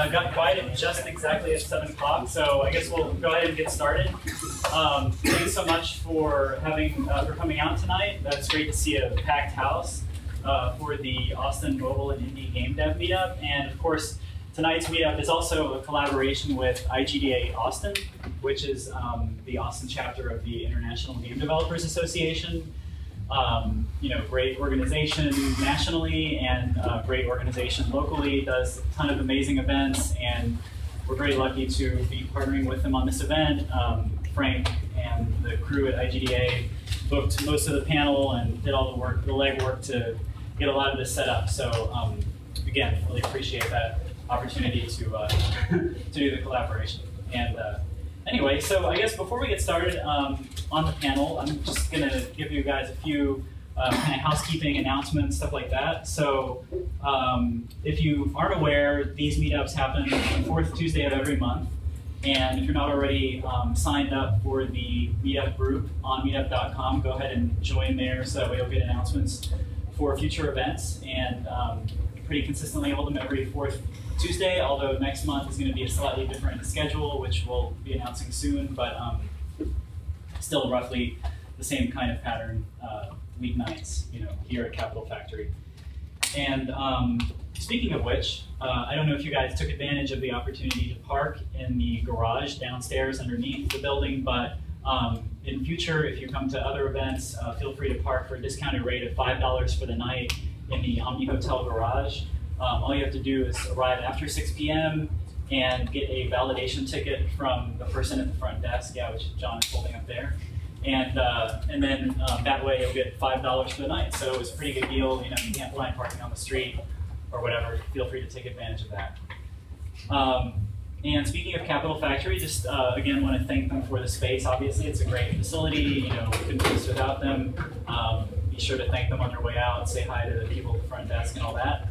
I've got quiet at just exactly at 7 o'clock, so I guess we'll go ahead and get started. Thanks so much for coming out tonight. That's great to see a packed house for the Austin Mobile and Indie Game Dev Meetup. And of course, tonight's meetup is also a collaboration with IGDA Austin, which is the Austin chapter of the International Game Developers Association. Great organization nationally and great organization locally, does a ton of amazing events, and we're very lucky to be partnering with them on this event. Frank and the crew at IGDA booked most of the panel and did all the work, the legwork to get a lot of this set up. So again, really appreciate that opportunity to do the collaboration. And anyway, so I guess before we get started on the panel, I'm just going to give you guys a few kind of housekeeping announcements, stuff like that. So if you aren't aware, these meetups happen on the fourth Tuesday of every month. And if you're not already signed up for the meetup group on meetup.com, go ahead and join there so that way you'll get announcements for future events. And pretty consistently hold them every fourth Tuesday, although next month is going to be a slightly different schedule, which we'll be announcing soon, but still roughly the same kind of pattern weeknights, here at Capital Factory. And speaking of which, I don't know if you guys took advantage of the opportunity to park in the garage downstairs underneath the building, but in future, if you come to other events, feel free to park for a discounted rate of $5 for the night in the Omni Hotel garage. All you have to do is arrive after 6 p.m. and get a validation ticket from the person at the front desk, which John is holding up there. And then that way you'll get $5 for the night. So it's a pretty good deal. You can't find parking on the street or whatever. Feel free to take advantage of that. And speaking of Capital Factory, just again want to thank them for the space. Obviously, it's a great facility. We couldn't do this without them. Be sure to thank them on your way out. Say hi to the people at the front desk and all that.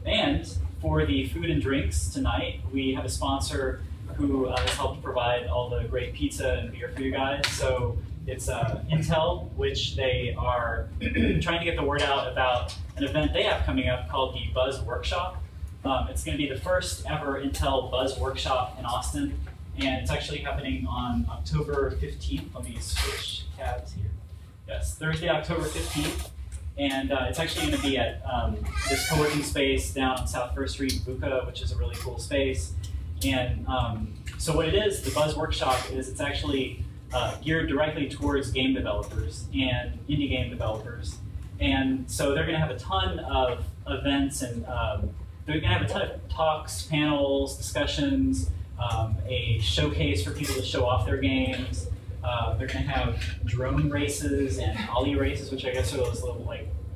And for the food and drinks tonight, we have a sponsor who has helped provide all the great pizza and beer for you guys. So it's Intel, which they are trying to get the word out about an event they have coming up called the Buzz Workshop. It's going to be the first ever Intel Buzz Workshop in Austin, and it's actually happening on October 15th. Let me switch tabs here. Yes, Thursday, October 15th. And it's actually going to be at this co-working space down on South First Street, Buca, which is a really cool space. And so what it is, the Buzz Workshop is it's actually geared directly towards game developers and indie game developers. And so they're going to have a ton of events, and they're going to have a ton of talks, panels, discussions, a showcase for people to show off their games. They're going to have drone races and ollie races, which I guess are those little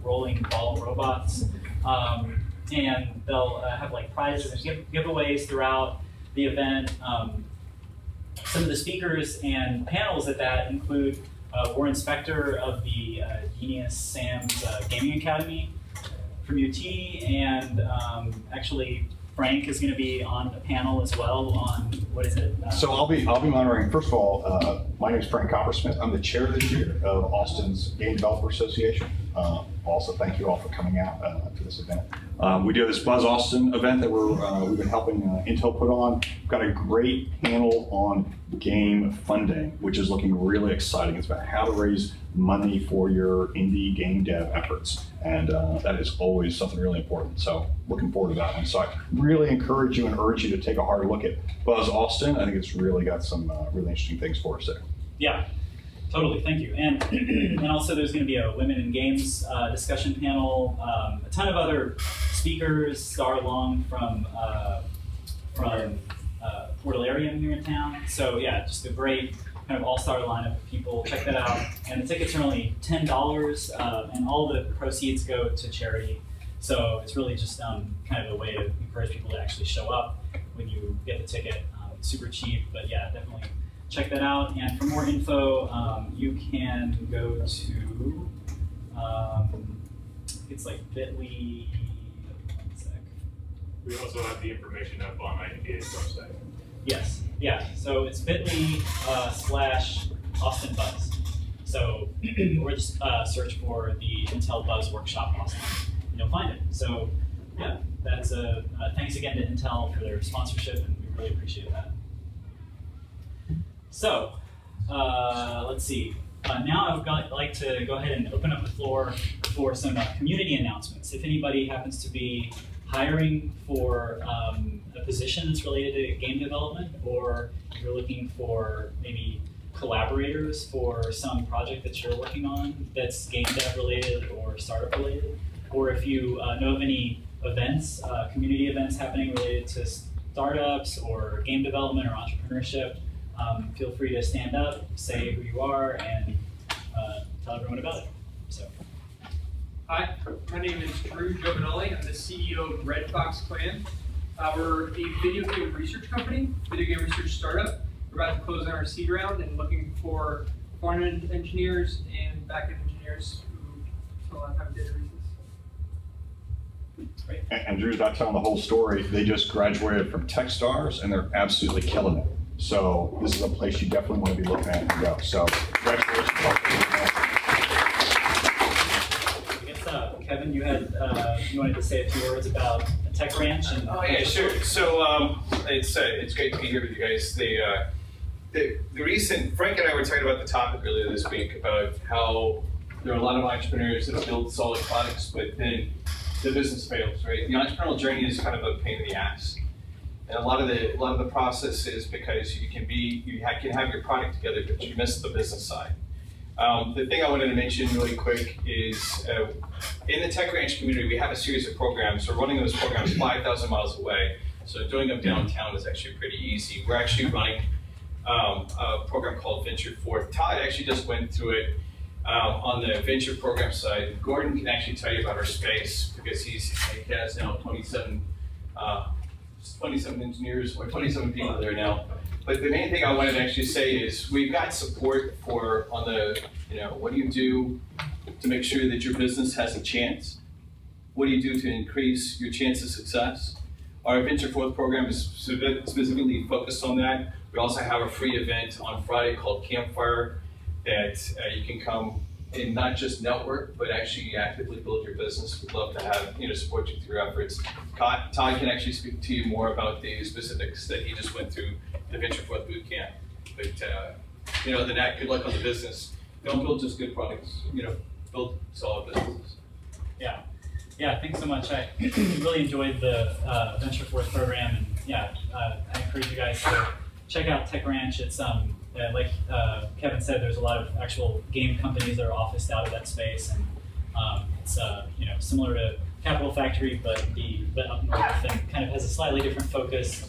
rolling ball robots. And they'll have prizes and giveaways throughout the event. Some of the speakers and panels at that include Warren Spector of the Genius Sam's Gaming Academy from UT, and actually Frank is going to be on a panel as well on, what is it? So I'll be monitoring. First of all, my name is Frank Coppersmith. I'm the chair this year of Austin's Game Developer Association. Also, thank you all for coming out to this event. We do this Buzz Austin event that we've been helping Intel put on. We've got a great panel on game funding, which is looking really exciting. It's about how to raise money for your indie game dev efforts. And that is always something really important. So looking forward to that one. So I really encourage you and urge you to take a hard look at Buzz Austin. I think it's really got some really interesting things for us there. Yeah. Totally, thank you. And also there's going to be a Women in Games discussion panel, a ton of other speakers, Star Long from Portalarium here in town. So yeah, just a great kind of all-star lineup of people. Check that out. And the tickets are only $10, and all the proceeds go to charity. So it's really just kind of a way to encourage people to actually show up when you get the ticket. It's super cheap, but yeah, definitely check that out. And for more info, you can go to, it's bit.ly, one sec. We also have the information up on IGDA's website. Yes, yeah, so it's bit.ly /Austin Buzz. So or just search for the Intel Buzz Workshop Austin, and you'll find it. So yeah, that's a thanks again to Intel for their sponsorship, and we really appreciate that. So, let's see. Now I'd like to go ahead and open up the floor for some community announcements. If anybody happens to be hiring for a position that's related to game development, or you're looking for maybe collaborators for some project that you're working on that's game dev related or startup related, or if you know of any events, community events happening related to startups or game development or entrepreneurship, feel free to stand up, say who you are, and tell everyone about it. So. Hi, my name is Drew Giovanelli. I'm the CEO of Red Fox Clan. We're a video game research company, video game research startup. We're about to close on our seed round and looking for front-end engineers and back-end engineers who spend a lot of time data reasons. Great. And Drew's not telling the whole story. They just graduated from Techstars, and they're absolutely killing it. So this is a place you definitely want to be looking at and go. So congratulations. I guess, Kevin, you wanted to say a few words about Tech Ranch. And oh yeah, sure. So it's great to be here with you guys. The reason Frank and I were talking about the topic earlier this week about how there are a lot of entrepreneurs that build solid products, but then the business fails. Right? The entrepreneurial journey is kind of a pain in the ass. And a lot of the process is because you can have your product together, but you miss the business side. The thing I wanted to mention really quick is in the Tech Ranch community, we have a series of programs. We're running those programs 5,000 miles away. So doing them downtown is actually pretty easy. We're actually running a program called Venture Forth. Todd actually just went through it on the venture program side. Gordon can actually tell you about our space because he has now 27 engineers, or 27 people there now. But the main thing I wanted to actually say is we've got support on the, what do you do to make sure that your business has a chance? What do you do to increase your chance of success? Our Venture Forth program is specifically focused on that. We also have a free event on Friday called Campfire that you can come and not just network, but actually actively build your business. We'd love to have, support you through your efforts. Todd can actually speak to you more about the specifics that he just went through the Venture Forth Bootcamp. But, other than that, good luck on the business. Don't build just good products, build solid businesses. Yeah, thanks so much. I really enjoyed the Venture Forth program, and I encourage you guys to check out Tech Ranch. It's like Kevin said, there's a lot of actual game companies that are officed out of that space, and it's similar to Capital Factory, but up north, and kind of has a slightly different focus,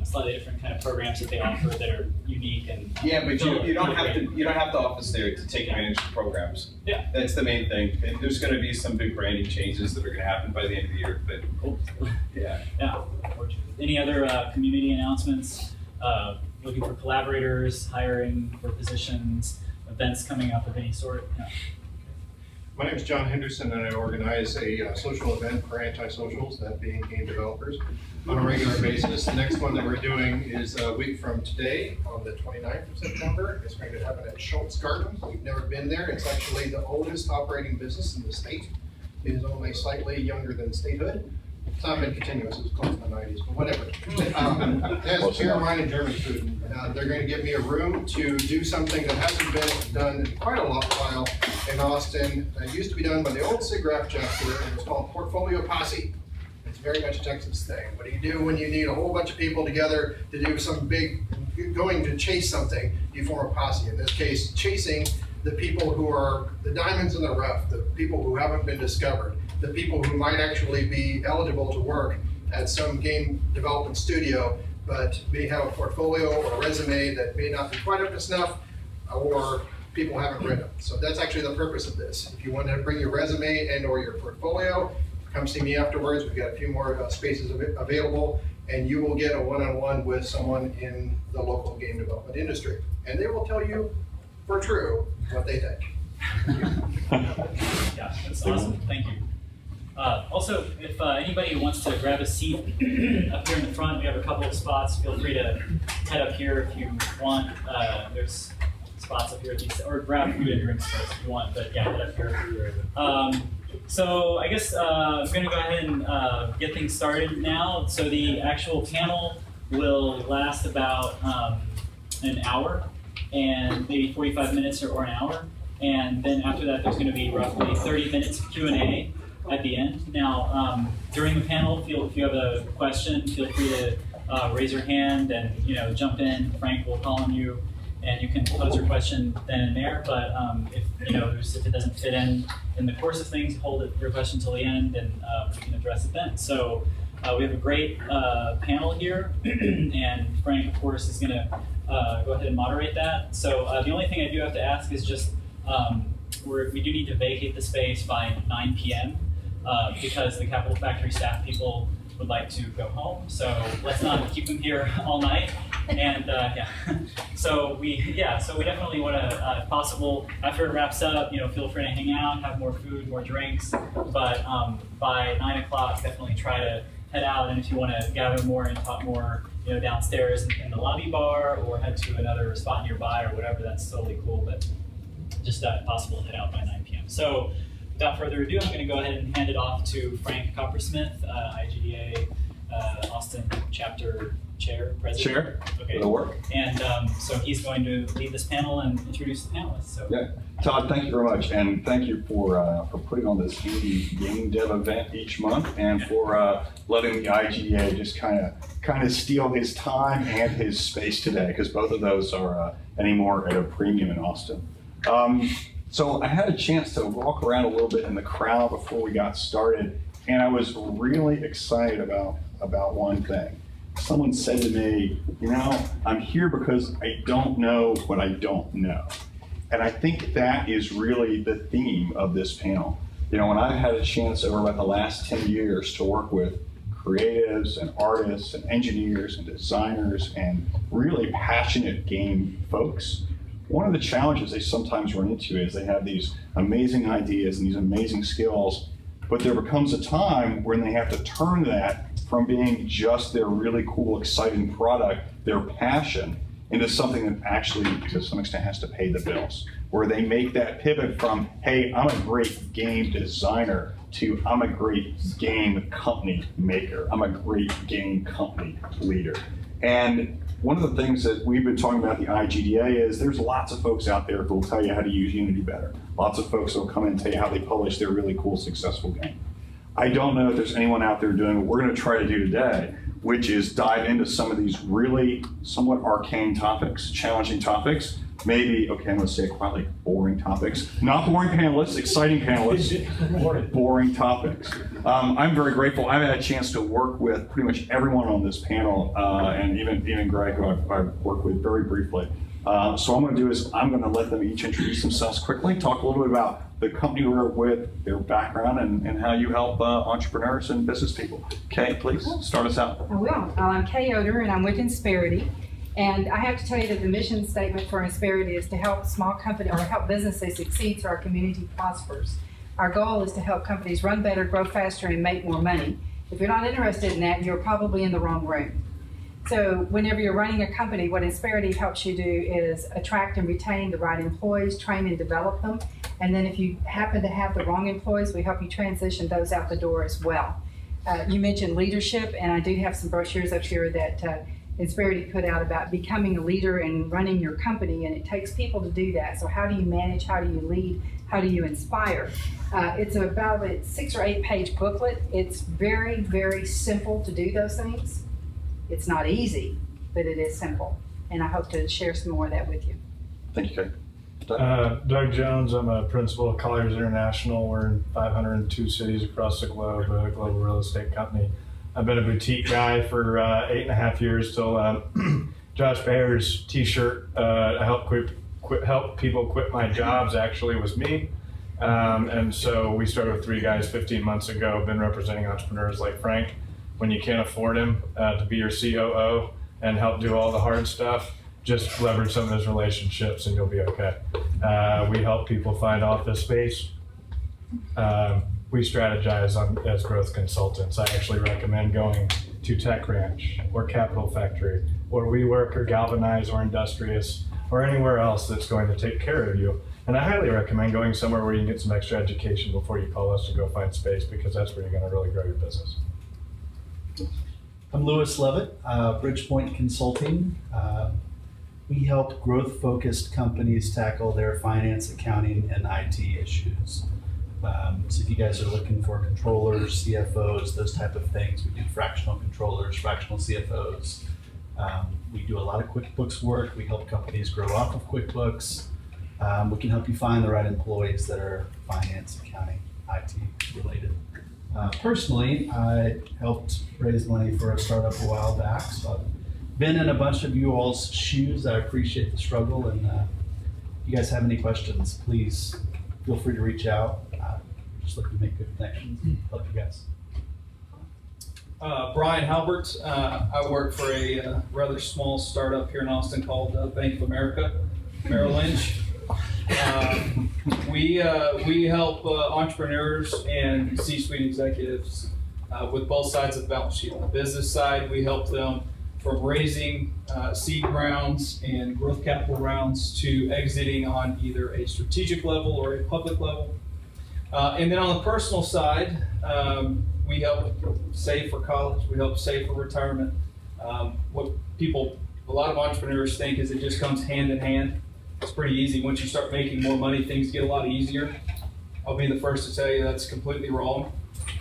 slightly different kind of programs that they offer that are unique and but you don't have to office there to take advantage of programs. Yeah, that's the main thing. And there's going to be some big branding changes that are going to happen by the end of the year. But yeah. Any other community announcements? Looking for collaborators, hiring for positions, events coming up of any sort? Yeah. My name is John Henderson, and I organize a social event for antisocials, that being game developers, on a regular basis. The next one that we're doing is a week from today, on the 29th of September. It's going to happen at Schultz Gardens. We've never been there. It's actually the oldest operating business in the state. It is only slightly younger than statehood. It's not been continuous, it was close to the 90s, but whatever. It has beer, wine, and German food. They're going to give me a room to do something that hasn't been done in quite a while in Austin. It used to be done by the old SIGGRAPH chapter, and it was called Portfolio Posse. It's very much a Texas thing. What do you do when you need a whole bunch of people together to do some big, going to chase something? You form a posse. In this case, chasing the people who are the diamonds in the rough, the people who haven't been discovered, the people who might actually be eligible to work at some game development studio, but may have a portfolio or a resume that may not be quite up to snuff, or people haven't read them. So that's actually the purpose of this. If you want to bring your resume and or your portfolio, come see me afterwards. We've got a few more spaces available, and you will get a one-on-one with someone in the local game development industry. And they will tell you for true what they think. Yeah, that's awesome. Thank you. Also, if anybody wants to grab a seat up here in the front, we have a couple of spots. Feel free to head up here if you want. There's spots up here, or grab food and drinks first if you want, but yeah, head up here. So I guess I'm going to go ahead and get things started now. So the actual panel will last about an hour and maybe 45 minutes or an hour. And then after that, there's going to be roughly 30 minutes of Q&A at the end. Now, during the panel, if you have a question, feel free to raise your hand and jump in. Frank will call on you, and you can pose your question then and there. But if it doesn't fit in the course of things, hold your question till the end, and we can address it then. So we have a great panel here, and Frank, of course, is going to go ahead and moderate that. So the only thing I do have to ask is just we do need to vacate the space by 9 p.m. Because the Capital Factory staff people would like to go home. So let's not keep them here all night. And so we definitely want to, if possible, after it wraps up, feel free to hang out, have more food, more drinks. But by 9 o'clock, definitely try to head out. And if you want to gather more and talk more, downstairs in the lobby bar, or head to another spot nearby or whatever, that's totally cool. But just if possible, head out by 9 p.m. So without further ado, I'm going to go ahead and hand it off to Frank Coppersmith, IGDA Austin Chapter President. Chair. Okay. It'll work. And so he's going to lead this panel and introduce the panelists. So. Yeah. Todd, thank you very much, and thank you for putting on this indie game dev event each month, and for letting the IGDA just kind of steal his time and his space today, because both of those are anymore at a premium in Austin. So I had a chance to walk around a little bit in the crowd before we got started, and I was really excited about one thing. Someone said to me, I'm here because I don't know what I don't know. And I think that is really the theme of this panel. When I've had a chance over about the last 10 years to work with creatives and artists and engineers and designers and really passionate game folks, one of the challenges they sometimes run into is they have these amazing ideas and these amazing skills, but there becomes a time when they have to turn that from being just their really cool, exciting product, their passion, into something that actually, to some extent, has to pay the bills, where they make that pivot from, hey, I'm a great game designer, to I'm a great game company maker, I'm a great game company leader. And one of the things that we've been talking about at the IGDA is there's lots of folks out there who will tell you how to use Unity better. Lots of folks will come in and tell you how they publish their really cool, successful game. I don't know if there's anyone out there doing what we're going to try to do today, which is dive into some of these really somewhat arcane topics, challenging topics, maybe, okay, I'm going to say it quietly, boring topics. Not boring panelists, exciting panelists, boring topics. I'm very grateful. I've had a chance to work with pretty much everyone on this panel, and even Greg, who I've worked with very briefly. So what I'm going to do is I'm going to let them each introduce themselves quickly, talk a little bit about the company we're with, their background, and how you help entrepreneurs and business people. Kay, please start us out. I will. I'm Kay Oder, and I'm with Insperity. And I have to tell you that the mission statement for Insperity is to help small companies or help businesses succeed so our community prospers. Our goal is to help companies run better, grow faster, and make more money. If you're not interested in that, you're probably in the wrong room. So whenever you're running a company, what Insperity helps you do is attract and retain the right employees, train and develop them. And then if you happen to have the wrong employees, we help you transition those out the door as well. You mentioned leadership, and I do have some brochures up here that Insperity put out about becoming a leader and running your company, and it takes people to do that. So how do you manage, how do you lead, how do you inspire? It's about a 6 or 8 page booklet. It's very, very simple to do those things. It's not easy, but it is simple. And I hope to share some more of that with you. Thank you, Kay. Doug Jones, I'm a principal at Colliers International. We're in 502 cities across the globe, a global real estate company. I've been a boutique guy for 8.5 years till Josh Bayer's t-shirt, help people quit my jobs actually was me. And so we started with 3 guys 15 months ago, been representing entrepreneurs like Frank. When you can't afford him to be your COO and help do all the hard stuff, just leverage some of his relationships and you'll be okay. We help people find office space. We strategize as growth consultants. I actually recommend going to Tech Ranch or Capital Factory or WeWork or Galvanize or Industrious or anywhere else that's going to take care of you. And I highly recommend going somewhere where you can get some extra education before you call us to go find space, because that's where you're going to really grow your business. I'm Louis Levitt, Bridgepoint Consulting. We help growth-focused companies tackle their finance, accounting, and IT issues. So if you guys are looking for controllers, CFOs, those type of things, we do fractional controllers, fractional CFOs. We do a lot of QuickBooks work. We help companies grow off of QuickBooks. We can help you find the right employees that are finance, accounting, IT related. Personally, I helped raise money for a startup a while back, so I've been in a bunch of you all's shoes. I appreciate the struggle, and if you guys have any questions, please feel free to reach out. Just looking to make good connections and help you guys. Brian Halbert. I work for a rather small startup here in Austin called Bank of America, Merrill Lynch. We help entrepreneurs and C-suite executives with both sides of the balance sheet. On the business side, we help them from raising seed rounds and growth capital rounds to exiting on either a strategic level or a public level. And then on the personal side, we help save for college, we help save for retirement. What a lot of entrepreneurs think is it just comes hand in hand. It's pretty easy. Once you start making more money, things get a lot easier. I'll be the first to tell you that's completely wrong.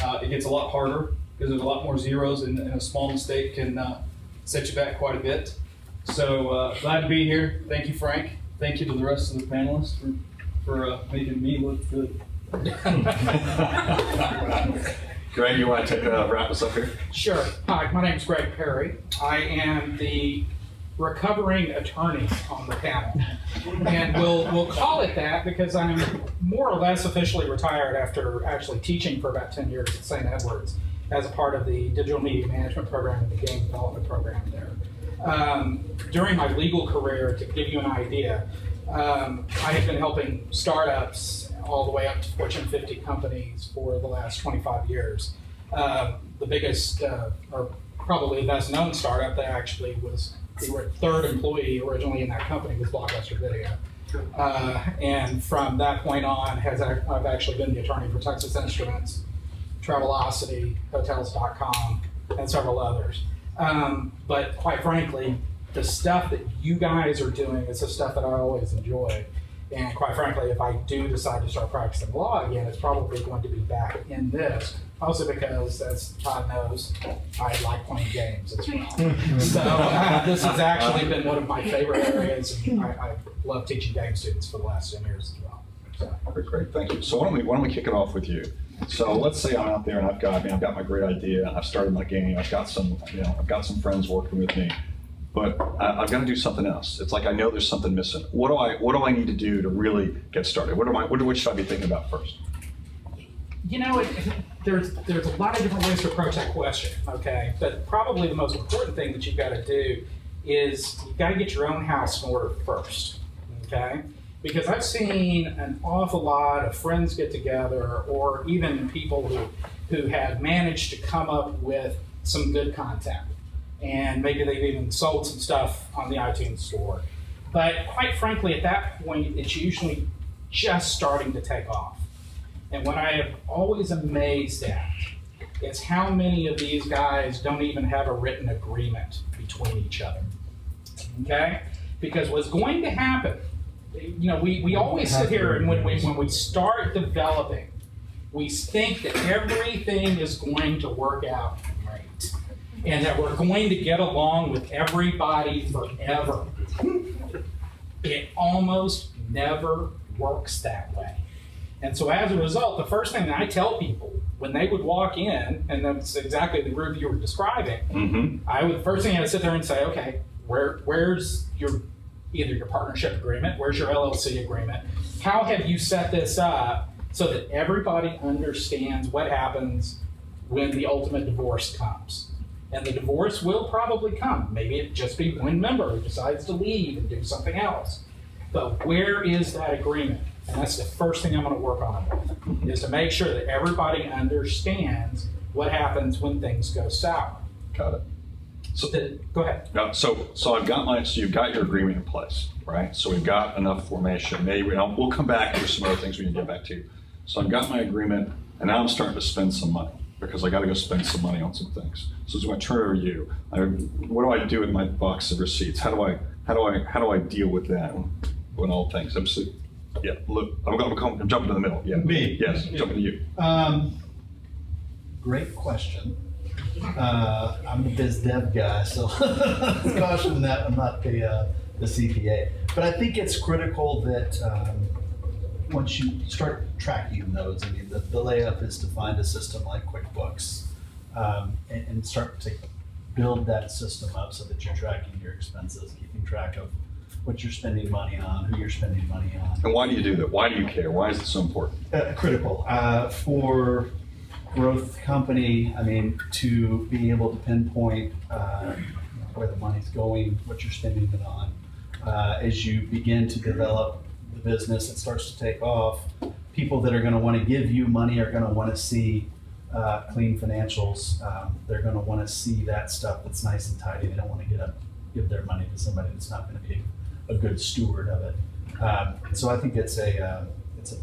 It gets a lot harder because there's a lot more zeros, and a small mistake can set you back quite a bit. So glad to be here. Thank you, Frank. Thank you to the rest of the panelists for making me look good. Greg, you want to wrap us up here? Sure. Hi, my name is Greg Perry. I am the recovering attorney on the panel. And we'll call it that because I'm more or less officially retired after actually teaching for about 10 years at St. Edward's as a part of the digital media management program and the game development program there. During my legal career, to give you an idea, I have been helping startups all the way up to Fortune 50 companies for the last 25 years. The biggest, or probably the best known startup that actually was the third employee originally in that company was Blockbuster Video. And from that point on, I've actually been the attorney for Texas Instruments, Travelocity, Hotels.com, and several others. But quite frankly, the stuff that you guys are doing is the stuff that I always enjoy. And quite frankly, if I do decide to start practicing law again, it's probably going to be back in this. Also because, as Todd knows, I like playing games as well. So this has actually been one of my favorite areas, and I love teaching game students for the last 10 years as well. So. Great, thank you. So why don't we kick it off with you? So let's say I'm out there and I've got my great idea. I've started my game. I've got some friends working with me. But I've got to do something else. It's like I know there's something missing. What do I need to do to really get started? What should I be thinking about first? You know, there's a lot of different ways to approach that question. Okay, but probably the most important thing that you've got to do is you've got to get your own house in order first. Okay, because I've seen an awful lot of friends get together, or even people who have managed to come up with some good content. And maybe they've even sold some stuff on the iTunes store. But quite frankly, at that point, it's usually just starting to take off. And what I am always amazed at is how many of these guys don't even have a written agreement between each other, okay? Because what's going to happen, you know, we always sit here and when we start developing, we think that everything is going to work out great. And that we're going to get along with everybody forever. It almost never works that way. And so as a result, the first thing that I tell people when they would walk in, and that's exactly the group you were describing, first thing I would sit there and say, okay, where's either your partnership agreement, where's your LLC agreement? How have you set this up so that everybody understands what happens when the ultimate divorce comes? And the divorce will probably come. Maybe it just be one member who decides to leave and do something else. But where is that agreement? And that's the first thing I'm going to work on with, is to make sure that everybody understands what happens when things go sour. Got it. So, Go ahead. so you've got your agreement in place, right? So we've got enough formation. Maybe we'll come back. There's some other things we can get back to. So I've got my agreement, and now I'm starting to spend some money because I got to go spend some money on some things. So I'm going to turn it over to you. What do I do with my box of receipts? How do I deal with that when all things? Yeah, look, I'm jumping in the middle. Yeah, Me? Yes, jumping to you. Great question. I'm a biz dev guy, so caution that I'm not the CPA. But I think it's critical that once you start tracking those, I mean, the layup is to find a system like QuickBooks and start to build that system up so that you're tracking your expenses, keeping track of what you're spending money on, who you're spending money on. And why do you do that? Why do you care? Why is it so important? Critical. For growth company, I mean, to be able to pinpoint where the money's going, what you're spending it on. As you begin to develop the business, it starts to take off. People that are going to want to give you money are going to want to see clean financials. They're going to want to see that stuff that's nice and tidy. They don't want to give their money to somebody that's not going to be a good steward of it. So I think it's a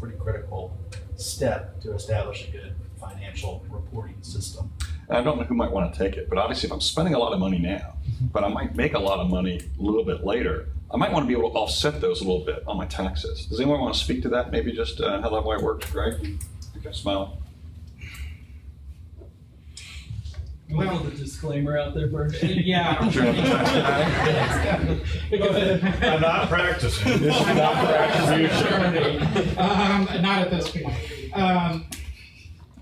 pretty critical step to establish a good financial reporting system. And I don't know who might want to take it, but obviously if I'm spending a lot of money now, but I might make a lot of money a little bit later, I might want to be able to offset those a little bit on my taxes. Does anyone want to speak to that? Maybe just how that might work, Greg? Okay, smile. Well, the disclaimer out there first. Yeah. I'm not practicing. This is not practicing. Not at this point.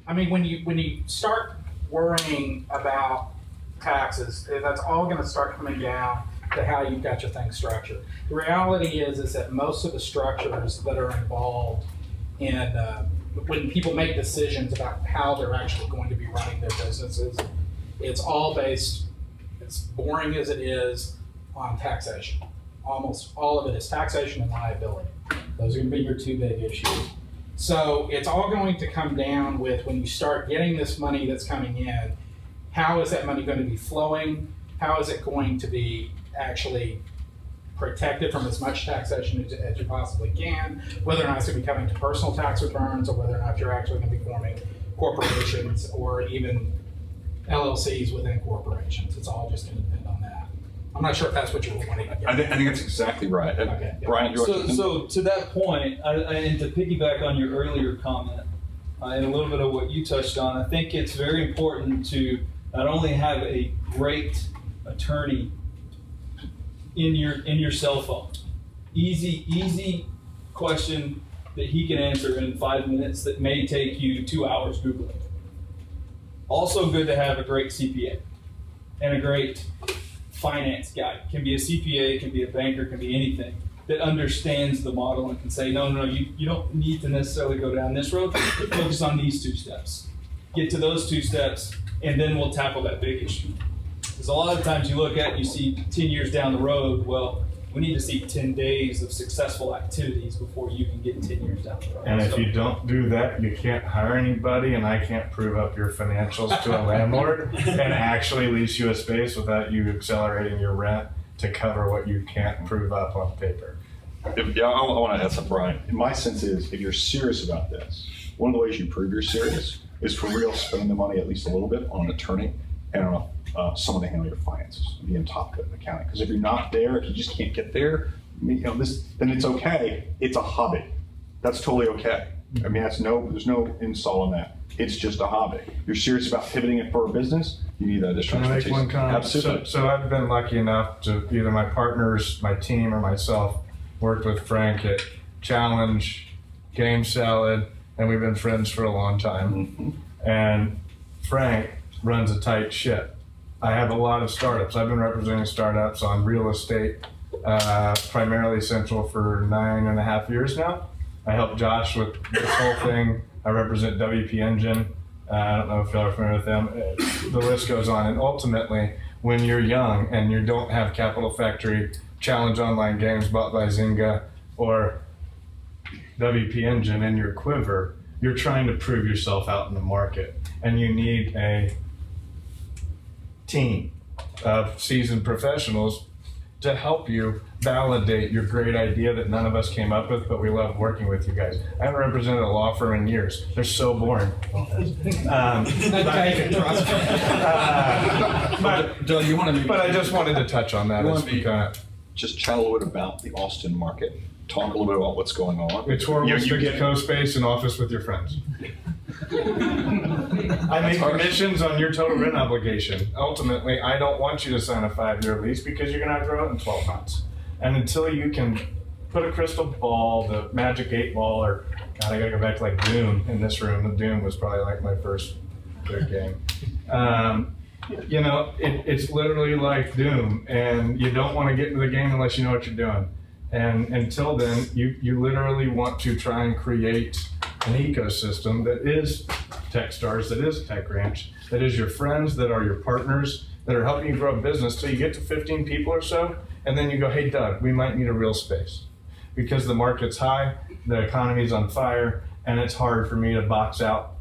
I mean, when you start worrying about taxes, that's all going to start coming down to how you've got your thing structured. The reality is that most of the structures that are involved in when people make decisions about how they're actually going to be running their businesses, it's all based, as boring as it is, on taxation. Almost all of it is taxation and liability. Those are going to be your two big issues. So it's all going to come down with when you start getting this money that's coming in, how is that money going to be flowing? How is it going to be actually protected from as much taxation as you possibly can, whether or not it's going to be coming to personal tax returns or whether or not you're actually going to be forming corporations or even LLCs within corporations. It's all just going to depend on that. I'm not sure if that's what you were wanting to get. I think that's exactly right. Okay, yeah. Brian, So to that point, and to piggyback on your earlier comment, and a little bit of what you touched on, I think it's very important to not only have a great attorney in your cell phone, easy question that he can answer in 5 minutes that may take you 2 hours Googling. Also good to have a great CPA and a great finance guy. Can be a CPA, can be a banker, can be anything that understands the model and can say, no, you don't need to necessarily go down this road. Focus on these 2 steps. Get to those 2 steps, and then we'll tackle that big issue. Because a lot of times you look at, you see 10 years down the road, well, we need to see 10 days of successful activities before you can get 10 years down the road. And if you don't do that, you can't hire anybody, and I can't prove up your financials to a landlord and actually lease you a space without you accelerating your rent to cover what you can't prove up on paper. I want to add something, Brian. My sense is if you're serious about this, one of the ways you prove you're serious is for real spending the money at least a little bit on an attorney and on someone to handle your finances, be on top of accounting. Because if you're not there, if you just can't get there, then it's okay. It's a hobby. That's totally okay. I mean, there's no insult on that. It's just a hobby. You're serious about pivoting it for a business, you need that additional Can I make expertise. one comment? Absolutely. So I've been lucky enough to either my partners, my team, or myself worked with Frank at Challenge, Game Salad, and we've been friends for a long time. And Frank runs a tight ship. I have a lot of startups. I've been representing startups on real estate, primarily Central for 9.5 years now. I helped Josh with this whole thing. I represent WP Engine. I don't know if y'all are familiar with them. The list goes on. And ultimately, when you're young and you don't have Capital Factory, Challenge Online Games bought by Zynga, or WP Engine in your quiver, you're trying to prove yourself out in the market. And you need a team. of seasoned professionals to help you validate your great idea that none of us came up with, but we love working with you guys. I haven't represented a law firm in years. They're so boring. Joe, you want to? But I just wanted to touch on that. Just chat a little bit about the Austin market. Talk a little bit about what's going on. It's horrible to get co-space and office with your friends. I make commissions on your total rent obligation. Ultimately, I don't want you to sign a 5-year lease because you're going to outgrow it in 12 months. And until you can put a crystal ball, the magic 8 ball, or God, I got to go back to like Doom in this room. The Doom was probably like my first good game. You know, it's literally like Doom, and you don't want to get into the game unless you know what you're doing. And until then, you literally want to try and create an ecosystem that is Techstars, that is Tech Ranch, that is your friends, that are your partners, that are helping you grow a business till you get to 15 people or so, and then you go, hey Doug, we might need a real space. Because the market's high, the economy's on fire, and it's hard for me to box out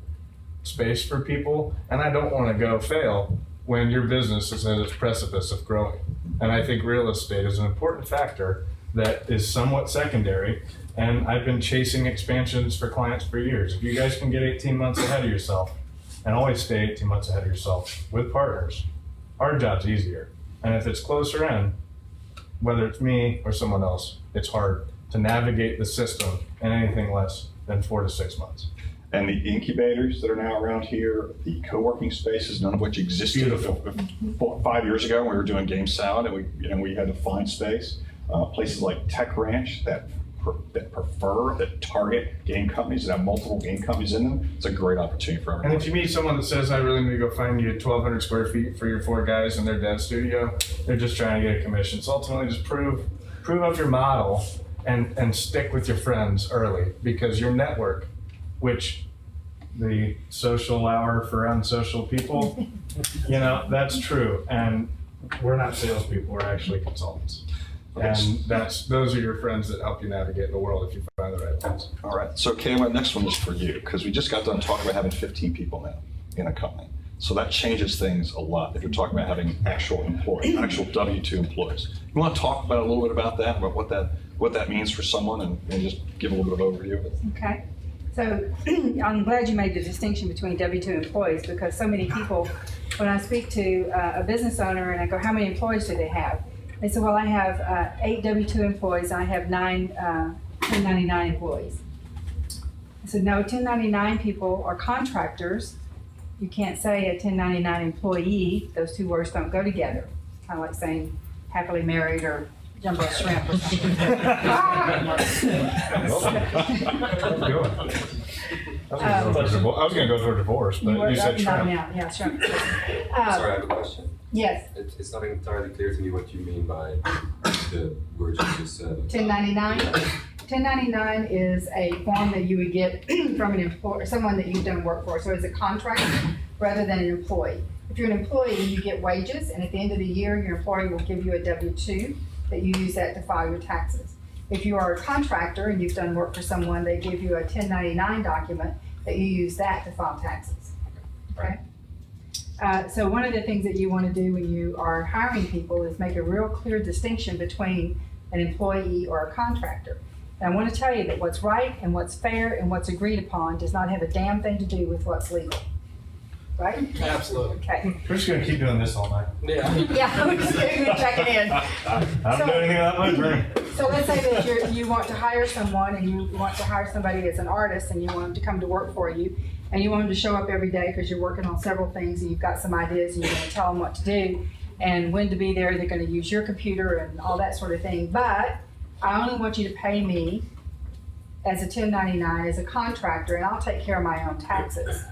space for people, and I don't want to go fail when your business is at its precipice of growing. And I think real estate is an important factor that is somewhat secondary, and I've been chasing expansions for clients for years. If you guys can get 18 months ahead of yourself, and always stay 18 months ahead of yourself with partners, our job's easier. And if it's closer in, whether it's me or someone else, it's hard to navigate the system in anything less than 4 to 6 months. And the incubators that are now around here, the co-working spaces, none of which existed 5 years ago when we were doing Game Sound, and we had to find space. Places like Tech Ranch that target game companies that have multiple game companies in them. It's a great opportunity for everyone. And if you meet someone that says, I really need to go find you 1,200 square feet for your 4 guys in their dev studio, they're just trying to get a commission. So ultimately just prove up your model and stick with your friends early, because your network, which the social hour for unsocial people, you know, that's true. And we're not salespeople, we're actually consultants. And those are your friends that help you navigate the world if you find the right ones. All right, so Kay, my next one is for you, because we just got done talking about having 15 people now in a company. So that changes things a lot if you're talking about having actual employees, actual W-2 employees. You want to talk about a little bit about that, about what that means for someone, and just give a little bit of overview of it? Okay. So I'm glad you made the distinction between W-2 employees, because so many people, when I speak to a business owner and I go, how many employees do they have? They said, well, I have 8 W-2 employees, and I have 9 1099 employees. I said, no, 1099 people are contractors. You can't say a 1099 employee. Those two words don't go together. Kind of like saying happily married or jumbo shrimp or something. I was going to go for a divorce, but you said shrimp. Yeah, shrimp. Sorry, I have a question. Yes. It's not entirely clear to me what you mean by the words you just said. 1099? 1099 is a form that you would get from an employer, someone that you've done work for. So it's a contract rather than an employee. If you're an employee, you get wages, and at the end of the year, your employer will give you a W-2 that you use that to file your taxes. If you are a contractor and you've done work for someone, they give you a 1099 document that you use that to file taxes. Okay? So one of the things that you want to do when you are hiring people is make a real clear distinction between an employee or a contractor. And I want to tell you that what's right and what's fair and what's agreed upon does not have a damn thing to do with what's legal. Right? Absolutely. Okay. We're just going to keep doing this all night. Yeah. Yeah, we're just going to check it in. I don't do anything about my brain. So let's say that you want to hire someone, and you want to hire somebody as an artist, and you want them to come to work for you, and you want them to show up every day because you're working on several things and you've got some ideas and you're going to tell them what to do and when to be there. They're going to use your computer and all that sort of thing. But I only want you to pay me as a 1099, as a contractor, and I'll take care of my own taxes.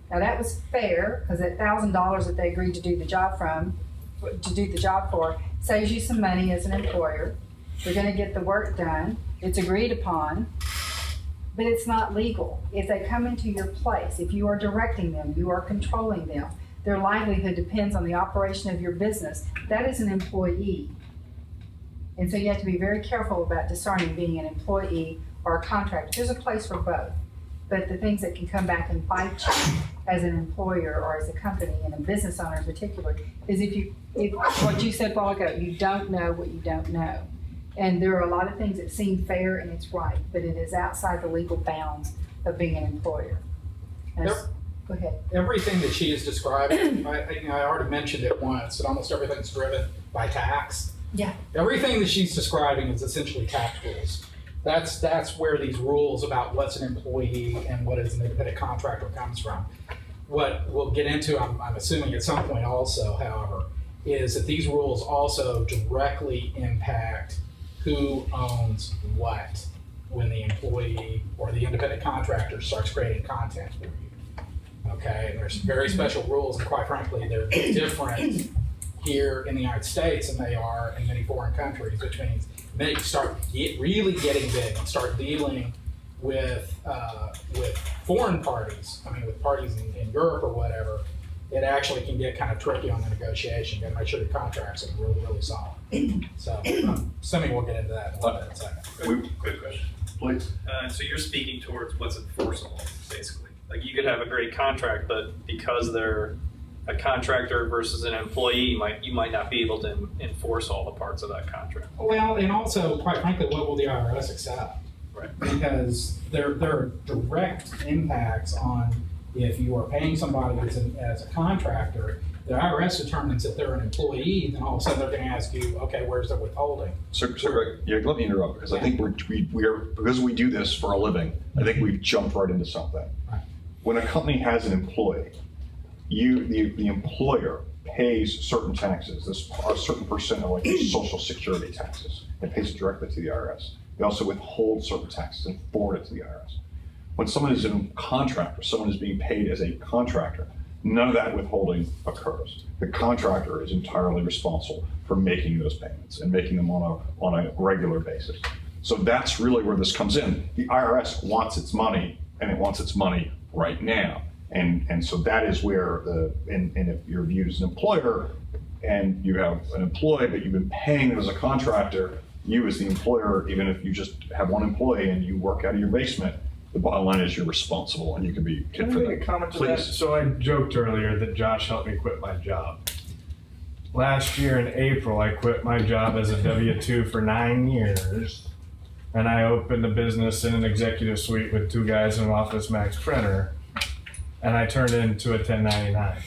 Now that was fair, because that $1,000 that they agreed to do the job for saves you some money as an employer. You're going to get the work done. It's agreed upon, but it's not legal. If they come into your place, if you are directing them, you are controlling them, their livelihood depends on the operation of your business, that is an employee. And so you have to be very careful about discerning being an employee or a contractor. There's a place for both. But the things that can come back and bite you as an employer or as a company and a business owner in particular is if what you said a while ago, you don't know what you don't know. And there are a lot of things that seem fair and it's right, but it is outside the legal bounds of being an employer. Go ahead. Everything that she is describing, I already mentioned it once, and almost everything's driven by tax. Yeah. Everything that she's describing is essentially tax rules. That's where these rules about what's an employee and what is an independent contractor comes from. What we'll get into, I'm assuming at some point also, however, is that these rules also directly impact who owns what when the employee or the independent contractor starts creating content for you. Okay, and there's very special rules, and quite frankly, they're different here in the United States than they are in many foreign countries, which means then you start really getting big and start dealing with foreign parties. I mean, with parties in Europe or whatever, it actually can get kind of tricky on the negotiation. You got to make sure the contracts are really, really solid. So, assuming we'll get into that in a little bit in a second. Quick question. Please. So you're speaking towards what's enforceable, basically. Like you could have a great contract, but because they're a contractor versus an employee, you might not be able to enforce all the parts of that contract. Well, and also, quite frankly, what will the IRS accept? Right. Because there are direct impacts on if you are paying somebody as a contractor, the IRS determines that they're an employee, then all of a sudden they're going to ask you, okay, where's the withholding? So Greg, yeah, let me interrupt because I think we are because we do this for a living. I think we've jumped right into something. Right. When a company has an employee, the employer pays certain taxes. A certain percent of like Social Security taxes. It pays it directly to the IRS. They also withhold certain taxes and forward it to the IRS. When someone is a contractor, someone is being paid as a contractor, none of that withholding occurs. The contractor is entirely responsible for making those payments and making them on a regular basis. So that's really where this comes in. The IRS wants its money, and it wants its money right now. And so that is where and if you're viewed as an employer and you have an employee, but you've been paying them as a contractor, you as the employer, even if you just have one employee and you work out of your basement, the bottom line is you're responsible and you can be Can I make a comment to that? So I joked earlier that Josh helped me quit my job. Last year in April, I quit my job as a W-2 for 9 years, and I opened a business in an executive suite with 2 guys in an Office Max printer, and I turned it into a 1099.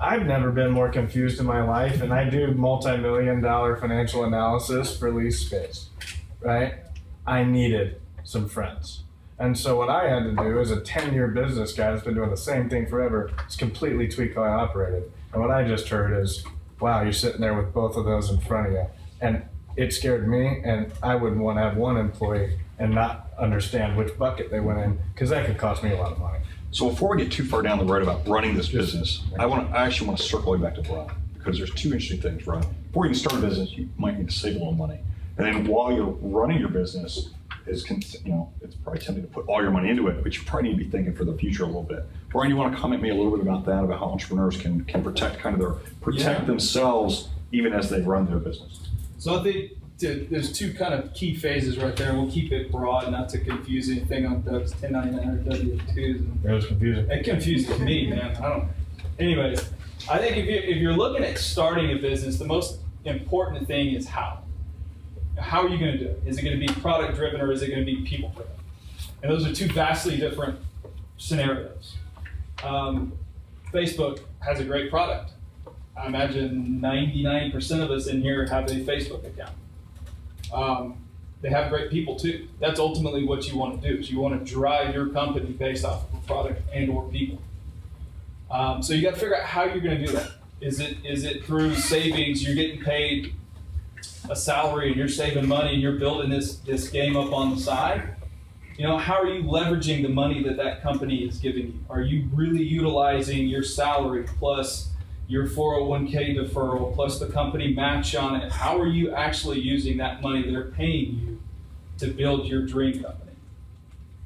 I've never been more confused in my life, and I do multi-million-dollar financial analysis for lease space, right? I needed some friends. And so what I had to do as a 10-year business guy that's been doing the same thing forever is completely tweak how I operated. And what I just heard is, wow, you're sitting there with both of those in front of you. And it scared me, and I wouldn't want to have one employee and not understand which bucket they went in, because that could cost me a lot of money. So before we get too far down the road about running this business, I actually want to circle back to Brian, because there's 2 interesting things, Brian. Before you can start a business, you might need to save a little money. And then while you're running your business, it's probably tempting to put all your money into it, but you probably need to be thinking for the future a little bit. Brian, you want to comment me a little bit about that, about how entrepreneurs can protect themselves even as they run their business? So I think there's 2 kind of key phases right there. We'll keep it broad, not to confuse anything on Doug's 1099 or W-2s. It was confusing. It confuses me, man. Anyways, I think if you're looking at starting a business, the most important thing is how. How are you going to do it? Is it going to be product driven or is it going to be people driven? And those are 2 vastly different scenarios. Facebook has a great product. I imagine 99% of us in here have a Facebook account. They have great people too. That's ultimately what you want to do, is you want to drive your company based off of a product and or people. So you got to figure out how you're going to do that. Is it through savings? You're getting paid a salary and you're saving money and you're building this game up on the side. How are you leveraging the money that company is giving you? Are you really utilizing your salary plus your 401k deferral plus the company match on it? How are you actually using that money they're paying you to build your dream company?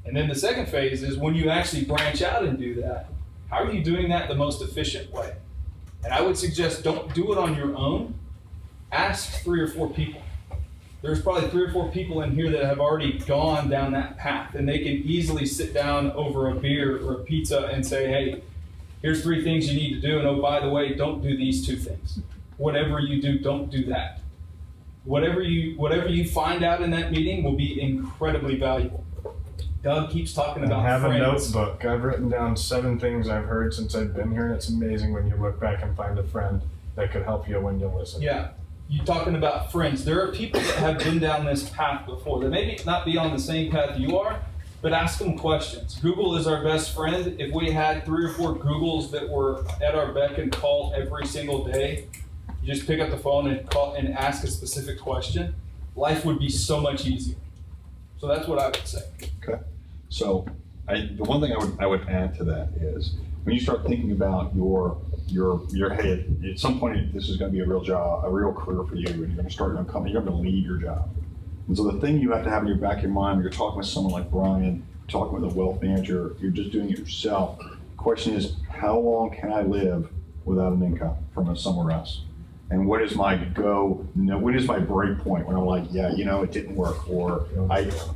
And then the second phase is when you actually branch out and do that, how are you doing that the most efficient way? And I would suggest don't do it on your own. Ask 3 or 4 people. there's probably 3 or 4 people in here that have already gone down that path, and they can easily sit down over a beer or a pizza and say, hey, here's 3 things you need to do, and oh, by the way, don't do these 2 things. Whatever you do, don't do that. Whatever you find out in that meeting will be incredibly valuable. Doug keeps talking about I have friends. a notebook. I've written down 7 things I've heard since I've been here, and it's amazing when you look back and find a friend that could help you when you listen. Yeah, you talking about friends. There are people that have been down this path before. They may not be on the same path you are, but ask them questions. Google is our best friend. If we had 3 or 4 Googles that were at our beck and call every single day, you just pick up the phone and call and ask a specific question, life would be so much easier. So that's what I would say. Okay. So the one thing I would add to that is when you start thinking about your head, at some point this is going to be a real job, a real career for you, and you're going to start your own company, you're going to leave your job. And so the thing you have to have in your back of your mind when you're talking with someone like Brian, talking with a wealth manager, you're just doing it yourself. The question is, how long can I live without an income from somewhere else? And what is my what is my break point when I'm like, yeah, it didn't work, or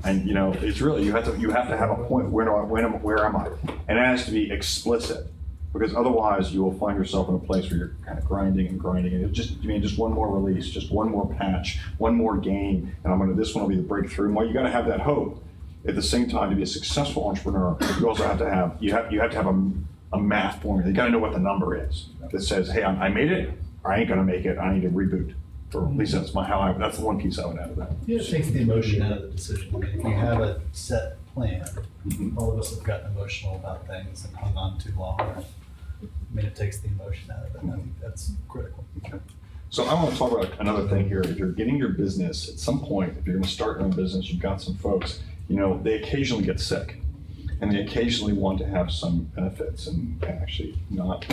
it's really, you have to have a point, where am I? And it has to be explicit, because otherwise you will find yourself in a place where you're kind of grinding, and it's just one more release, just one more patch, one more game, and this one will be the breakthrough. And while you got to have that hope, at the same time, to be a successful entrepreneur, you also have to have a math formula. You got to know what the number is that says, hey, I made it. I ain't gonna make it. I need to reboot. Or at least that's that's the one piece I would add to that. It takes the emotion out of the decision. I mean, if you have a set plan, all of us have gotten emotional about things and hung on too long. It takes the emotion out of it. I think that's critical. Okay. So I want to talk about another thing here. If you're getting your business, at some point, if you're going to start your own business, you've got some folks, they occasionally get sick. And they occasionally want to have some benefits and actually not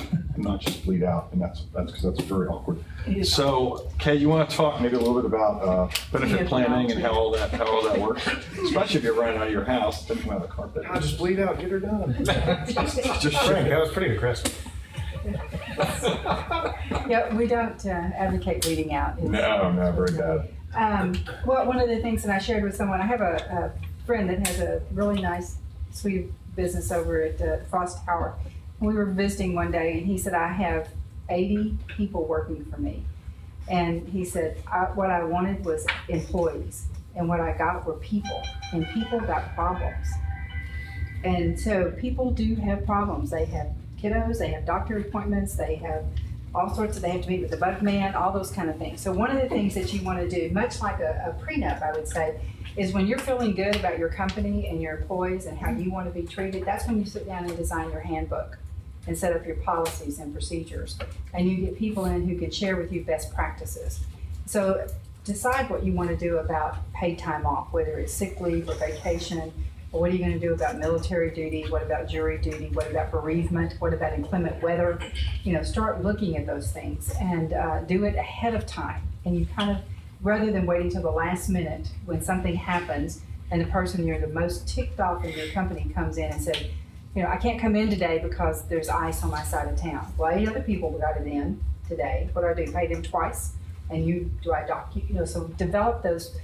just bleed out, and that's because that's very awkward. So, Kay, you want to talk maybe a little bit about benefit planning and how all that works, especially if you're running out of your house, then come out of the carpet. I'll just bleed out, get her done. Just Frank, that was pretty aggressive. Yeah, we don't advocate bleeding out. No, very bad. Well, one of the things that I shared with someone, I have a friend that has a really nice sweet business over at Frost Tower. We were visiting one day, and he said, I have 80 people working for me. And he said, what I wanted was employees, and what I got were people, and people got problems. And so people do have problems. They have kiddos, they have doctor appointments, they have all sorts of, they have to meet with the bug man, all those kind of things. So one of the things that you want to do, much like a prenup, I would say, is when you're feeling good about your company and your employees and how you want to be treated, that's when you sit down and design your handbook and set up your policies and procedures. And you get people in who can share with you best practices. So decide what you want to do about paid time off, whether it's sick leave or vacation, or what are you going to do about military duty, what about jury duty, what about bereavement, what about inclement weather. Start looking at those things and do it ahead of time. And you kind of, rather than waiting till the last minute when something happens and the person you're the most ticked off in your company comes in and says, I can't come in today because there's ice on my side of town. Well, 8 other people got it in today. What do? Pay them twice? And do I dock you? So develop those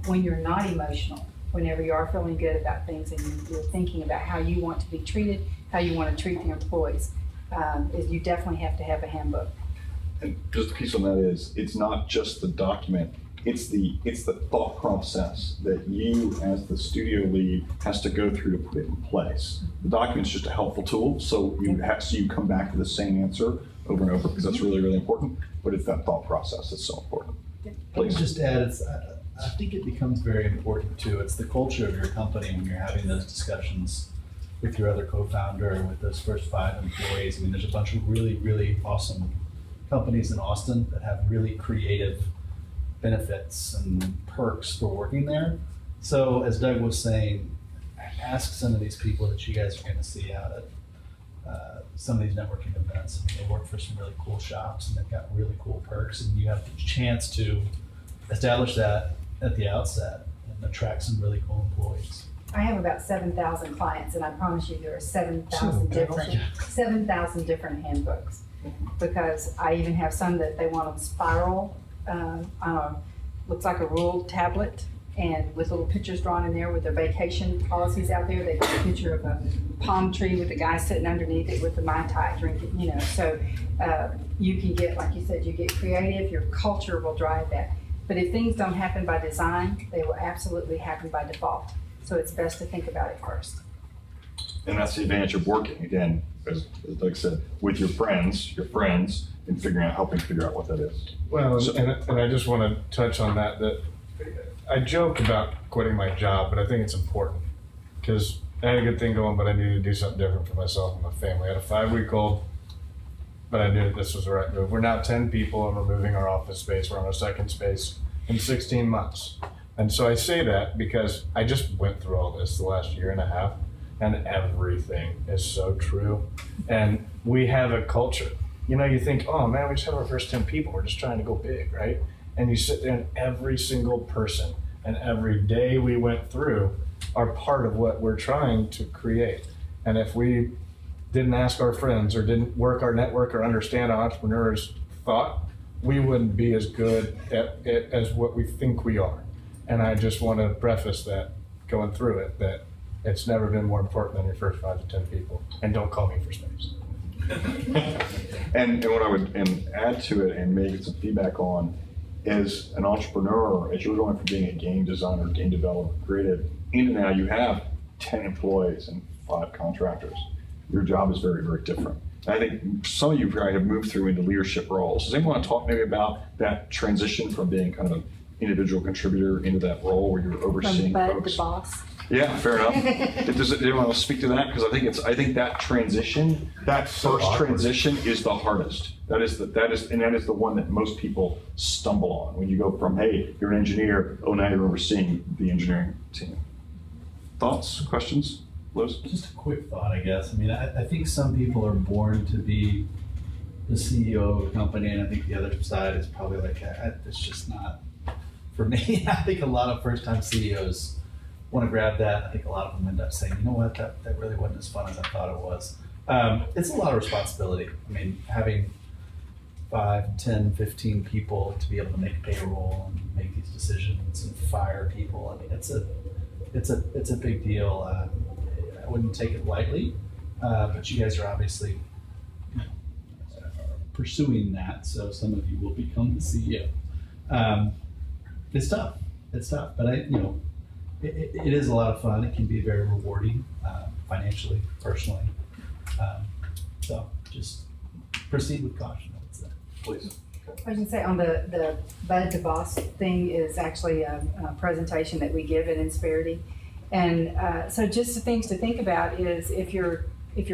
when you're not emotional, whenever you are feeling good about things and you're thinking about how you want to be treated, how you want to treat the employees, is you definitely have to have a handbook. And just a piece on that is, it's not just the document, it's the thought process that you as the studio lead has to go through to put it in place. The document's just a helpful tool, so you come back to the same answer over and over, because that's really, really important, but it's that thought process that's so important. Please just add, I think it becomes very important too. It's the culture of your company when you're having those discussions with your other co-founder, with those first 5 employees. There's a bunch of really, really awesome companies in Austin that have really creative benefits and perks for working there. So as Doug was saying, ask some of these people that you guys are going to see out at some of these networking events. They work for some really cool shops and they've got really cool perks, and you have the chance to establish that at the outset and attract some really cool employees. I have about 7,000 clients, and I promise you there are 7,000 different handbooks. Because I even have some that they want them spiral on looks like a ruled tablet, and with little pictures drawn in there with their vacation policies out there. They got a picture of a palm tree with a guy sitting underneath it with the Mai Tai drinking, you know. So you can get, like you said, you get creative, your culture will drive that. But if things don't happen by design, they will absolutely happen by default. So it's best to think about it first. And that's the advantage of working, again, as Doug said, with your friends, and helping figure out what that is. Well, and I just want to touch on that I joke about quitting my job, but I think it's important because I had a good thing going, but I needed to do something different for myself and my family. I had a 5-week-old, but I knew that this was the right move. We're now 10 people and we're moving our office space. We're on our second space in 16 months. And so I say that because I just went through all this the last year and a half, and everything is so true. And we have a culture. You know, you think, oh man, we just have our first 10 people. We're just trying to go big, right? And you sit there and every single person and every day we went through are part of what we're trying to create. And if we didn't ask our friends or didn't work our network or understand how entrepreneurs thought, we wouldn't be as good at it as what we think we are. And I just want to preface that going through it, that it's never been more important than your first 5 to 10 people. And don't call me for space. and what I would add to it and maybe some feedback on, as an entrepreneur, as you're going from being a game designer, game developer, creative, into now you have 10 employees and 5 contractors. Your job is very, very different. And I think some of you probably have moved through into leadership roles. Does anyone want to talk maybe about that transition from being kind of an individual contributor into that role where you're overseeing From folks? The boss. Yeah, fair enough. Does anyone want to speak to that? Because I think that transition, that first transition is the hardest. That is the one that most people stumble on. When you go from, hey, you're an engineer, oh, now you're overseeing the engineering team. Thoughts, questions, Liz? Just a quick thought, I guess. I mean, I think some people are born to be the CEO of a company, and I think the other side is probably like, it's just not for me. I think a lot of first-time CEOs want to grab that. I think a lot of them end up saying, you know what, that really wasn't as fun as I thought it was. It's a lot of responsibility. I mean, having 5, 10, 15 people to be able to make payroll and make these decisions and fire people. I mean, it's a big deal. I wouldn't take it lightly, but you guys are obviously pursuing that. So some of you will become the CEO. It's tough. But it is a lot of fun. It can be very rewarding, financially, personally. So just proceed with caution, I would say. Please. I was going to say on the Bud to Boss thing is actually a presentation that we give at Insperity. And so just the things to think about is if your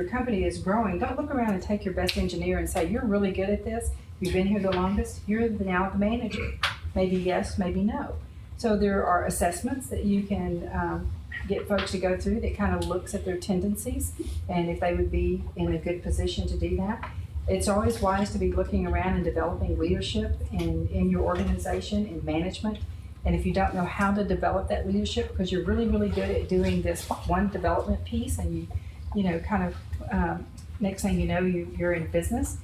company is growing, don't look around and take your best engineer and say, you're really good at this, you've been here the longest, you're now the manager. Maybe yes, maybe no. So there are assessments that you can get folks to go through that kind of looks at their tendencies and if they would be in a good position to do that. It's always wise to be looking around and developing leadership in your organization, in management. And if you don't know how to develop that leadership, because you're really, really good at doing this one development piece and next thing you know, you're in business.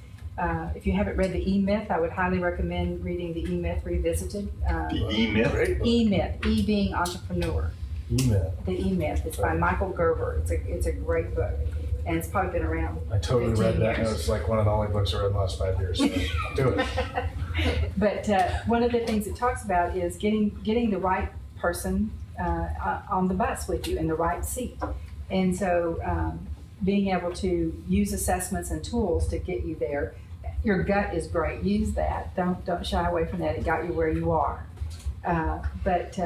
If you haven't read the E-Myth, I would highly recommend reading the E-Myth Revisited. The E-Myth? E-Myth, E being entrepreneur. E-Myth. The E-Myth. It's by Michael Gerber. It's a great book, and it's probably been around. I totally 15 read that, and years. it was like one of the only books I read in the last 5 years. So do it. But one of the things it talks about is getting the right person on the bus with you in the right seat, and so being able to use assessments and tools to get you there. Your gut is great. Use that. Don't shy away from that. It got you where you are. But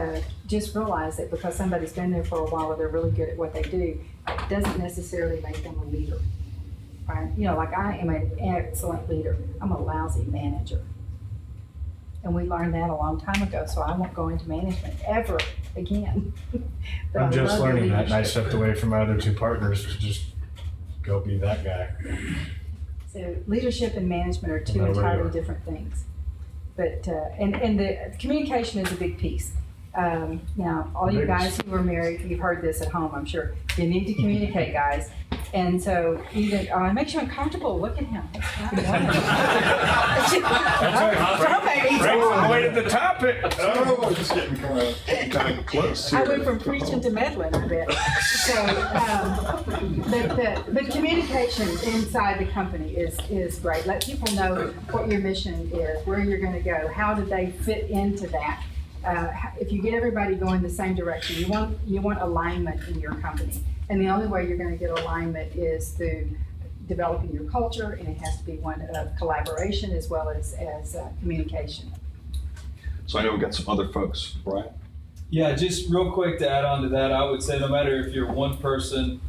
just realize that because somebody's been there for a while or they're really good at what they do, it doesn't necessarily make them a leader. Right? You know, like I am an excellent leader. I'm a lousy manager. And we learned that a long time ago, so I won't go into management ever again. But I'm I just love the learning that, and I leadership. stepped away from my other 2 partners to just go be that guy. So leadership and management are 2 No way entirely you are. different things. But, and the communication is a big piece. Now, all you guys who are married, you've heard this at home, I'm sure. You need to communicate, guys. And so even, it makes you uncomfortable. Look at him. Frank's avoided the topic. Oh, we're just getting kind of close here. I went from preaching to meddling, I bet. So, the communication inside the company is great. Let people know what your mission is, where you're going to go, how do they fit into that. If you get everybody going the same direction, you want alignment in your company, and the only way you're going to get alignment is through developing your culture, and it has to be one of collaboration as well as communication. So I know we've got some other folks, Brian. Yeah, just real quick to add on to that, I would say no matter if you're one person,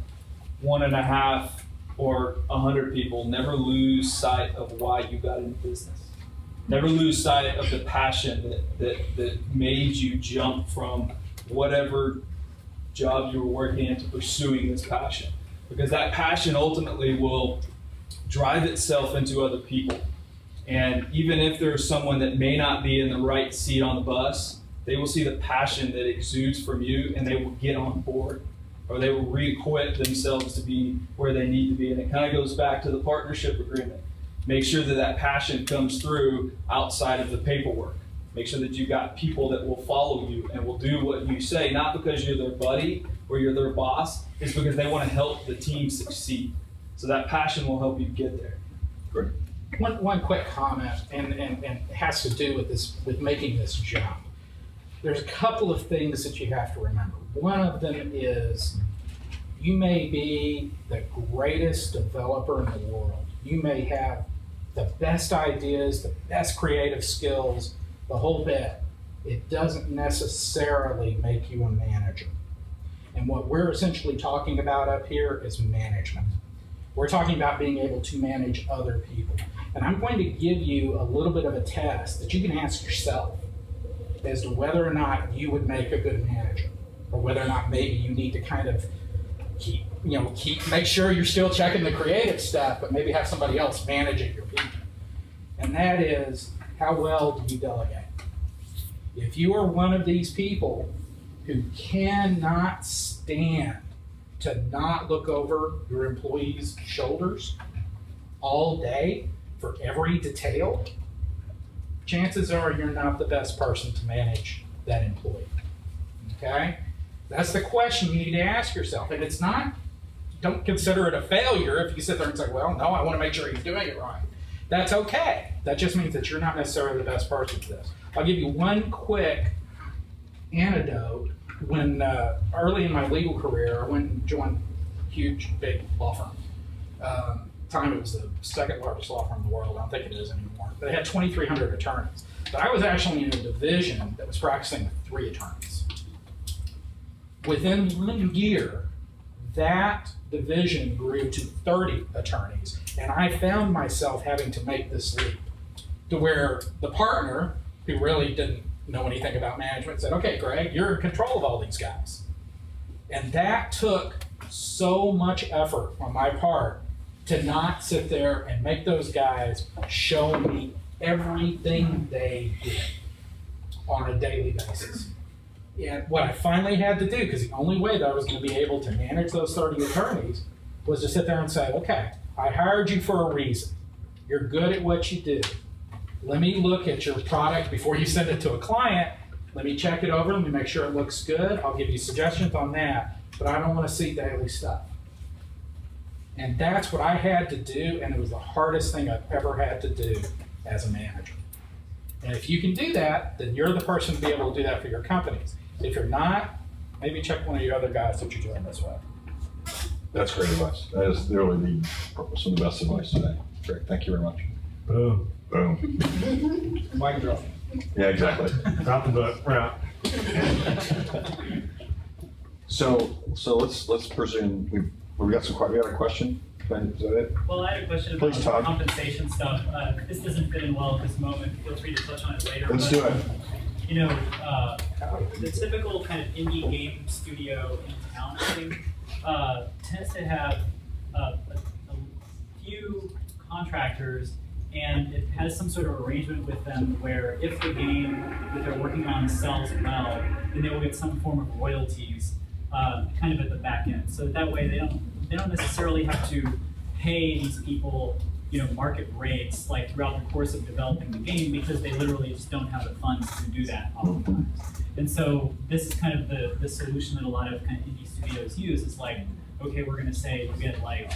1.5, or 100 people, never lose sight of why you got into business. Never lose sight of the passion that made you jump from whatever job you were working in to pursuing this passion. Because that passion ultimately will drive itself into other people. And even if there's someone that may not be in the right seat on the bus, they will see the passion that exudes from you and they will get on board, or they will re-equip themselves to be where they need to be. And it kind of goes back to the partnership agreement. Make sure that that passion comes through outside of the paperwork. Make sure that you've got people that will follow you and will do what you say, not because you're their buddy or you're their boss, it's because they want to help the team succeed. So that passion will help you get there. Great. One quick comment, and it has to do with making this jump. There's a couple of things that you have to remember. One of them is you may be the greatest developer in the world. You may have the best ideas, the best creative skills, the whole bit. It doesn't necessarily make you a manager. And what we're essentially talking about up here is management. We're talking about being able to manage other people. And I'm going to give you a little bit of a test that you can ask yourself as to whether or not you would make a good manager, or whether or not maybe you need to kind of make sure you're still checking the creative stuff, but maybe have somebody else managing your people. And that is, how well do you delegate? If you are one of these people who cannot stand to not look over your employees' shoulders all day for every detail, chances are you're not the best person to manage that employee. Okay? That's the question you need to ask yourself. And it's not, don't consider it a failure if you sit there and say, well, no, I want to make sure he's doing it right. That's okay. That just means that you're not necessarily the best person for this. I'll give you one quick anecdote. When early in my legal career, I went and joined a huge, big law firm. Time it was the second largest law firm in the world. I don't think it is anymore. But they had 2,300 attorneys. But I was actually in a division that was practicing with 3 attorneys. Within 1 year, that division grew to 30 attorneys. And I found myself having to make this leap to where the partner, who really didn't know anything about management, said, okay, Greg, you're in control of all these guys. And that took so much effort on my part to not sit there and make those guys show me everything they did on a daily basis. And what I finally had to do, because the only way that I was going to be able to manage those 30 attorneys was to sit there and say, okay, I hired you for a reason. You're good at what you do. Let me look at your product before you send it to a client. Let me check it over. Let me make sure it looks good. I'll give you suggestions on that, but I don't want to see daily stuff. And that's what I had to do, and it was the hardest thing I've ever had to do as a manager. And if you can do that, then you're the person to be able to do that for your companies. If you're not, maybe check one of your other guys that you're doing this with. That's great advice. That is really some of the best advice today. Great. Thank you very much. Boom. Boom. Mic drop. Yeah, exactly. Drop the book. We're out. So let's presume we got a question. Ben, is that it? Well, I had a question Please, about Todd. compensation stuff. This doesn't fit in well at this moment. Feel free to touch on it later. Let's but, do it. You know, the typical kind of indie game studio in town thing tends to have a few contractors, and it has some sort of arrangement with them where if the game that they're working on sells well, then they will get some form of royalties kind of at the back end. So that way they don't necessarily have to pay these people market rates like throughout the course of developing the game, because they literally just don't have the funds to do that oftentimes. And so this is kind of the solution that a lot of kind of indie studios use is like, okay, we're going to say you get like,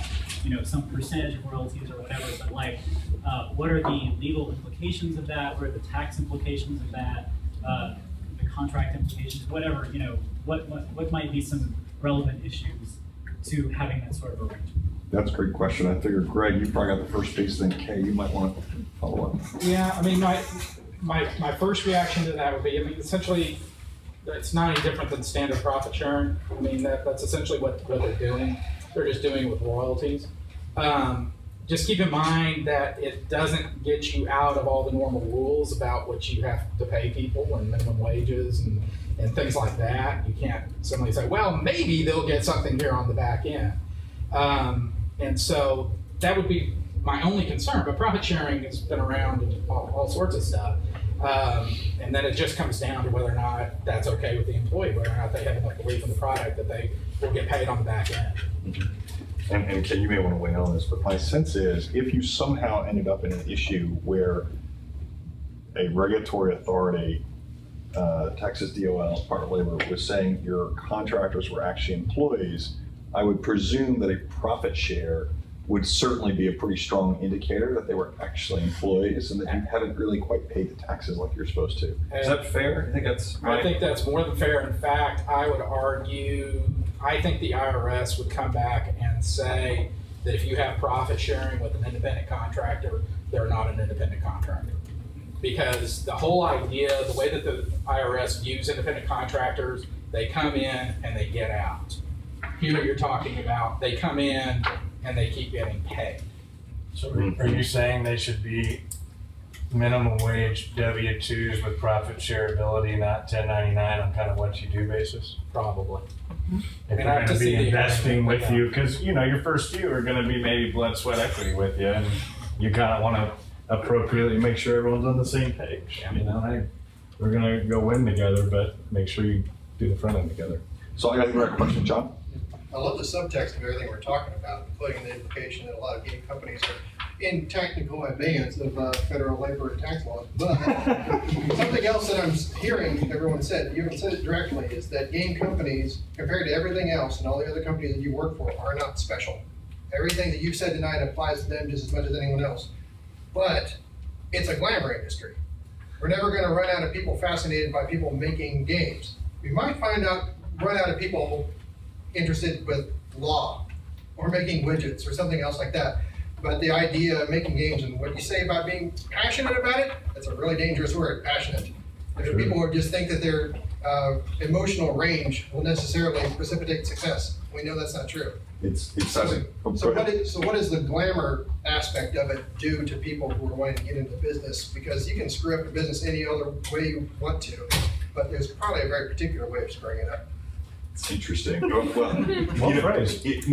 some percentage of royalties or whatever, but like, what are the legal implications of that? What are the tax implications of that? The contract implications, whatever, what might be some relevant issues to having that sort of arrangement? That's a great question. I figured, Greg, you probably got the first piece, then Kay, you might want to follow up. Yeah, I mean, my first reaction to that would be, essentially, it's not any different than standard profit sharing. I mean, that's essentially what they're doing. They're just doing it with royalties. Just keep in mind that it doesn't get you out of all the normal rules about what you have to pay people and minimum wages and things like that. You can't suddenly say, well, maybe they'll get something here on the back end. And so that would be my only concern. But profit sharing has been around and all sorts of stuff. And then it just comes down to whether or not that's okay with the employee, whether or not they have enough belief in the product that they will get paid on the back end. Mm-hmm. And Ken, you may want to weigh in on this, but my sense is if you somehow ended up in an issue where a regulatory authority, Texas DOL, Department of Labor, was saying your contractors were actually employees, I would presume that a profit share would certainly be a pretty strong indicator that they were actually employees and that you haven't really quite paid the taxes like you're supposed to. Is that fair? I think that's right. I think that's more than fair. In fact, I would argue, I think the IRS would come back and say that if you have profit sharing with an independent contractor, they're not an independent contractor. Because the whole idea, the way that the IRS views independent contractors, they come in and they get out. Here you're talking about, they come in and they keep getting paid. So are you saying they should be minimum wage W-2s with profit shareability, not 1099 on kind of what you do basis? Probably. If they're going to be investing with you, because your first few are going to be maybe blood, sweat, equity with you, and you kind of want to appropriately make sure everyone's on the same page. Hey, we're going to go win together, but make sure you do the front end together. So I got a direct question, John. I love the subtext of everything we're talking about, including the implication that a lot of game companies are in technical advance of federal labor and tax laws. But something else that I'm hearing everyone said, you haven't said it directly, is that game companies, compared to everything else and all the other companies that you work for, are not special. Everything that you've said tonight applies to them just as much as anyone else. But it's a glamour industry. We're never going to run out of people fascinated by people making games. We might run out of people interested with law or making widgets or something else like that. But the idea of making games and what you say about being passionate about it, that's a really dangerous word, passionate. There's people who just think that their emotional range will necessarily precipitate success. We know that's not true. So what does the glamour aspect of it do to people who are wanting to get into business? Because you can screw up the business any other way you want to, but there's probably a very particular way of screwing it up. It's interesting.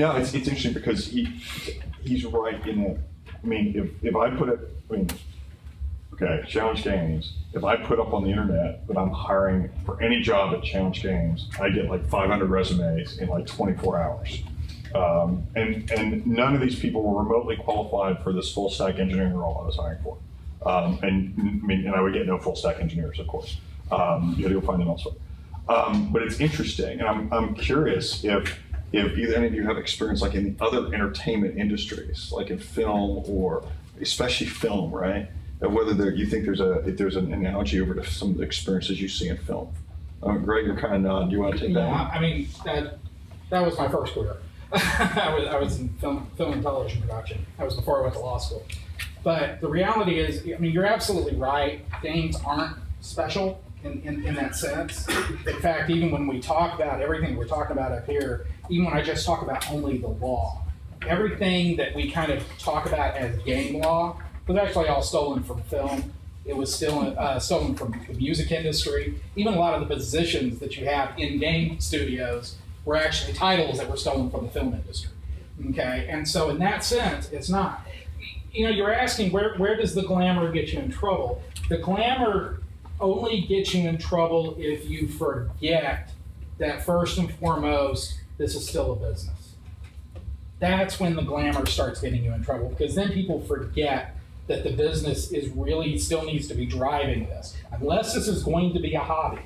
It's interesting because he's right in that. I mean, if I put it, Challenge Games. If I put up on the internet that I'm hiring for any job at Challenge Games, I get like 500 resumes in like 24 hours. And none of these people were remotely qualified for this full stack engineering role I was hiring for. And I would get no full stack engineers, of course. You had to go find them elsewhere. But it's interesting, and I'm curious if either any of you have experience like in the other entertainment industries, like in film or especially film, right? And whether you think if there's an analogy over to some of the experiences you see in film. Greg, you're kind of nodding. Do you want to take that? Yeah, I mean that was my first career. I was in film and television production. That was before I went to law school. But the reality is, you're absolutely right. Games aren't special in that sense. In fact, even when we talk about everything we're talking about up here, even when I just talk about only the law, everything that we kind of talk about as game law was actually all stolen from film. It was still stolen from the music industry. Even a lot of the positions that you have in game studios were actually titles that were stolen from the film industry. Okay, and so in that sense, it's not. You're asking where does the glamour get you in trouble? The glamour only gets you in trouble if you forget that first and foremost, this is still a business. that's when the glamour starts getting you in trouble, because then people forget that the business is really still needs to be driving this. Unless this is going to be a hobby,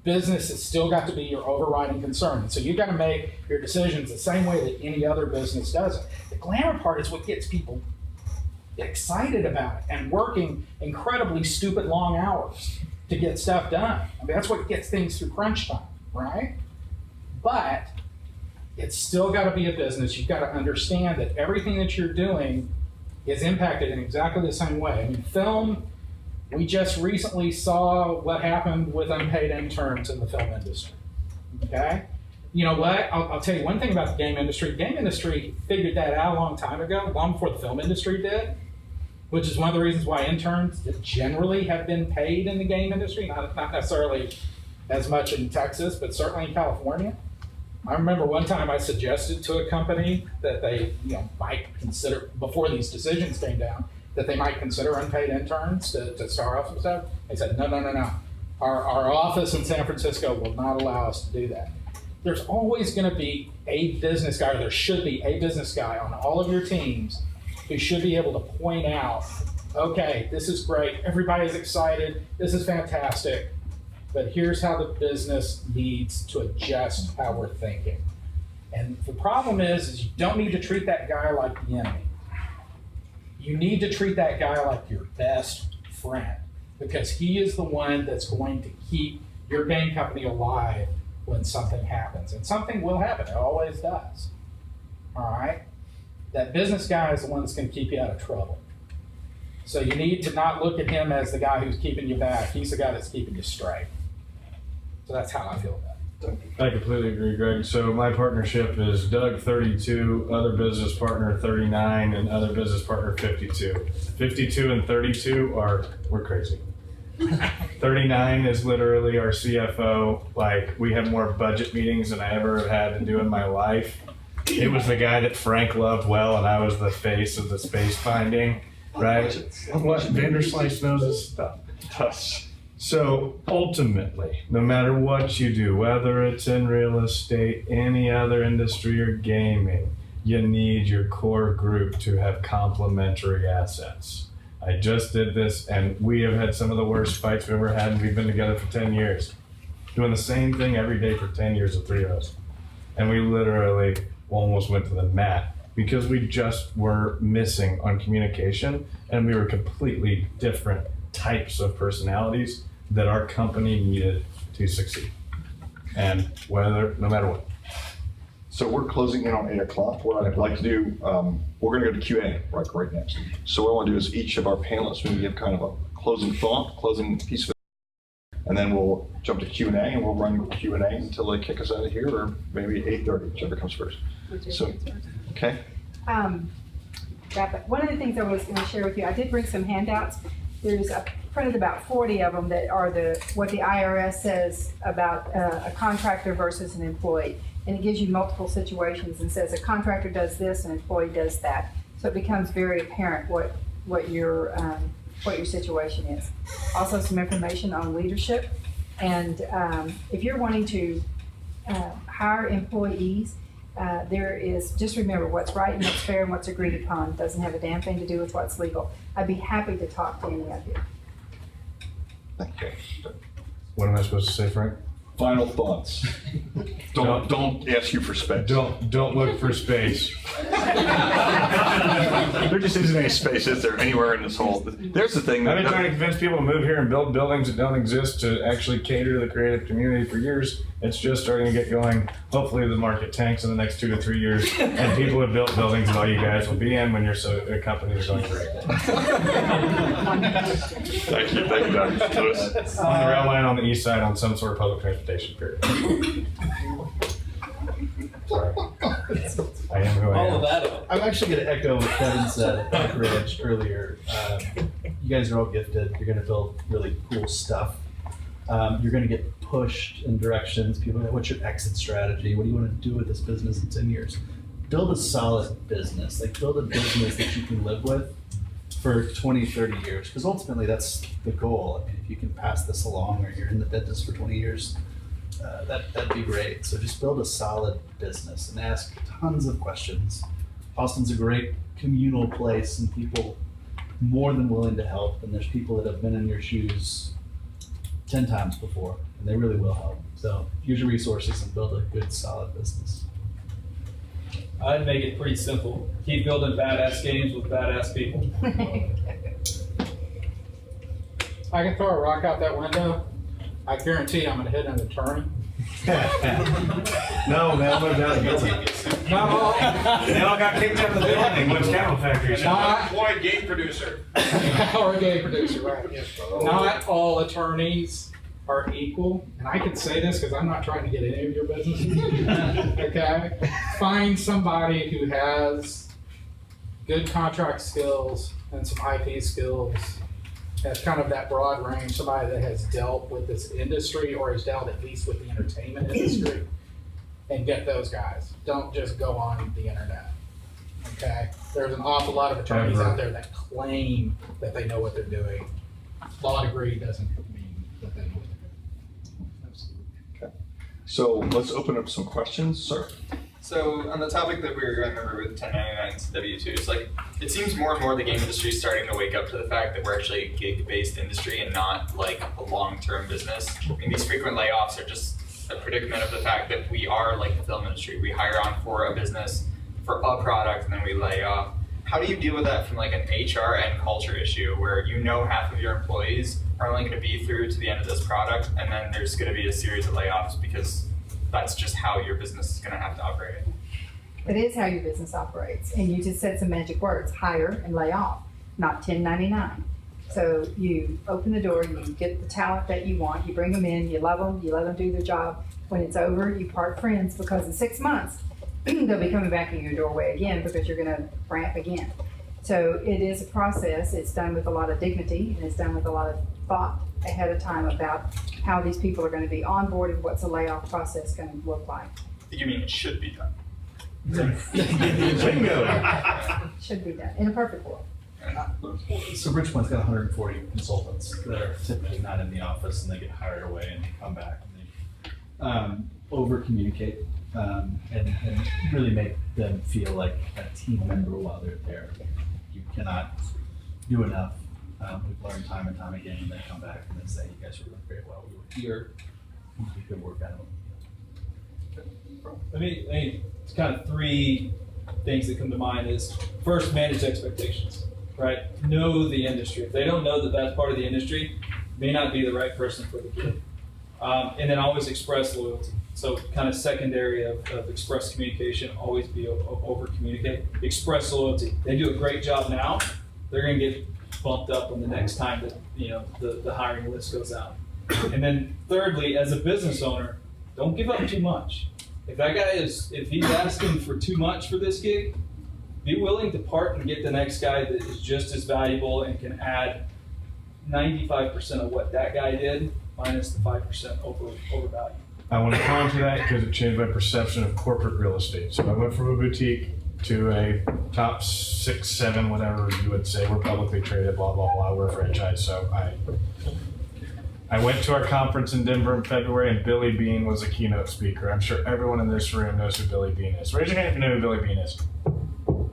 business has still got to be your overriding concern. So you've got to make your decisions the same way that any other business does it. The glamour part is what gets people excited about it and working incredibly stupid long hours to get stuff done. I mean, that's what gets things through crunch time, right? But it's still got to be a business. You've got to understand that everything that you're doing is impacted in exactly the same way. I mean, film, we just recently saw what happened with unpaid interns in the film industry, okay? You know what, I'll tell you one thing about the game industry. The game industry figured that out a long time ago, long before the film industry did, which is one of the reasons why interns generally have been paid in the game industry, not necessarily as much in Texas, but certainly in California. I remember one time I suggested to a company that they might consider, before these decisions came down, that they might consider unpaid interns to start off with stuff. They said, no. Our office in San Francisco will not allow us to do that. There's always going to be a business guy, or there should be a business guy on all of your teams who should be able to point out, okay, this is great, everybody's excited, this is fantastic, but here's how the business needs to adjust how we're thinking. And the problem is you don't need to treat that guy like the enemy. You need to treat that guy like your best friend, because he is the one that's going to keep your game company alive when something happens. And something will happen, it always does. All right? That business guy is the one that's going to keep you out of trouble. So you need to not look at him as the guy who's keeping you back. He's the guy that's keeping you straight. So that's how I feel about it. I completely agree, Greg. So my partnership is Doug 32, other business partner 39, and other business partner 52. 52 and 32 we're crazy. 39 is literally our CFO. Like, we have more budget meetings than I ever have had to do in my life. It was the guy that Frank loved well, and I was the face of the space finding, right? What Vanderslice knows his stuff. So ultimately, no matter what you do, whether it's in real estate, any other industry, or gaming, you need your core group to have complementary assets. I just did this, and we have had some of the worst fights we've ever had, and we've been together for 10 years. Doing the same thing every day for 10 years, the three of us. And we literally almost went to the mat because we just were missing on communication, and we were completely different types of personalities that our company needed to succeed. And no matter what. So we're closing in on 8 o'clock. What I'd like to do, we're gonna go to Q&A right next. So what I wanna do is each of our panelists will give kind of a closing thought, closing piece of it, and then we'll jump to Q&A, and we'll run Q&A until they kick us out of here, or maybe 8:30, whichever comes first. So, okay. One of the things I was gonna share with you, I did bring some handouts. I printed about 40 of them that are what the IRS says about a contractor versus an employee. And it gives you multiple situations and says a contractor does this, an employee does that. So it becomes very apparent what your situation is. Also some information on leadership. And if you're wanting to hire employees, just remember what's right and what's fair and what's agreed upon. Doesn't have a damn thing to do with what's legal. I'd be happy to talk to any of you. Thank you. What am I supposed to say, Frank? Final thoughts. Don't ask you for space. Don't look for space. There just isn't any space, is there, anywhere in this hall? There's the thing. I've been trying to convince people to move here and build buildings that don't exist to actually cater to the creative community for years. It's just starting to get going. Hopefully the market tanks in the next 2 to 3 years, and people have built buildings that all you guys will be in when your companies are going great. Thank you, Dr. Lewis. On the rail line on the east side on some sort of public transportation, period. Sorry. I am who I am. All of that. I'm actually going to echo what Kevin said at Back Ridge earlier. You guys are all gifted. You're going to build really cool stuff. You're going to get pushed in directions. People are like, what's your exit strategy? What do you want to do with this business in 10 years? Build a solid business. Like, build a business that you can live with for 20, 30 years. Because ultimately, that's the goal. I mean, if you can pass this along or you're in the business for 20 years, that'd be great. So just build a solid business and ask tons of questions. Austin's a great communal place and people more than willing to help. And there's people that have been in your shoes 10 times before and they really will help. So use your resources and build a good, solid business. I'd make it pretty simple. Keep building badass games with badass people. I can throw a rock out that window. I guarantee I'm gonna hit an attorney. No, man, no doubt guilty. No, They all got kicked out of the building. What's Cattle Factory? not, Employed game producer. or a game producer, right? Not all attorneys are equal, and I can say this because I'm not trying to get any of your business. Okay? Find somebody who has good contract skills and some IP skills. That's kind of that broad range, somebody that has dealt with this industry or has dealt at least with the entertainment industry, and get those guys. Don't just go on the internet, okay? There's an awful lot of attorneys out there that claim that they know what they're doing. Law degree doesn't mean that they know what they're doing. Okay. So let's open up some questions, sir. So on the topic that we were going over with 1099s and W-2s, like it seems more and more the game industry is starting to wake up to the fact that we're actually a gig-based industry and not like a long-term business. I mean, these frequent layoffs are just a predicament of the fact that we are like the film industry. We hire on for a business, for a product, and then we lay off. How do you deal with that from like an HR and culture issue where you know half of your employees are only going to be through to the end of this product, and then there's going to be a series of layoffs because that's just how your business is going to have to operate? It is how your business operates, and you just said some magic words: hire and lay off, not 1099. So you open the door, you get the talent that you want, you bring them in, you love them, you let them do their job. When it's over, you part friends, because in 6 months, they'll be coming back in your doorway again because you're going to ramp again. So it is a process. It's done with a lot of dignity, and it's done with a lot of thought ahead of time about how these people are going to be onboarded, what's the layoff process going to look like. You mean it should be done? Bingo. Should be done in a perfect world. So Bridgepoint's got 140 consultants that are typically not in the office, and they get hired away and they come back and they over communicate and really make them feel like a team member while they're there. You cannot do enough. We've learned time and time again, and they come back and they say, "You guys are doing very well. We were here. We could work out." I mean, it's kind of three things that come to mind is first, manage expectations, right? Know the industry. If they don't know that that's part of the industry, may not be the right person for the gig. And then always express loyalty. So kind of secondary of express communication, always be over communicate. Express loyalty. They do a great job now. They're going to get bumped up on the next time that the hiring list goes out. And then thirdly, as a business owner, don't give up too much. If that guy if he's asking for too much for this gig, be willing to part and get the next guy that is just as valuable and can add 95% of what that guy did, minus the 5% overvalue. I want to counter that because it changed my perception of corporate real estate. So I went from a boutique to a top 6, 7, whatever you would say. We're publicly traded, blah, blah, blah. We're a franchise. So I went to our conference in Denver in February, and Billy Bean was a keynote speaker. I'm sure everyone in this room knows who Billy Bean is. Raise your hand if you know who Billy Bean is.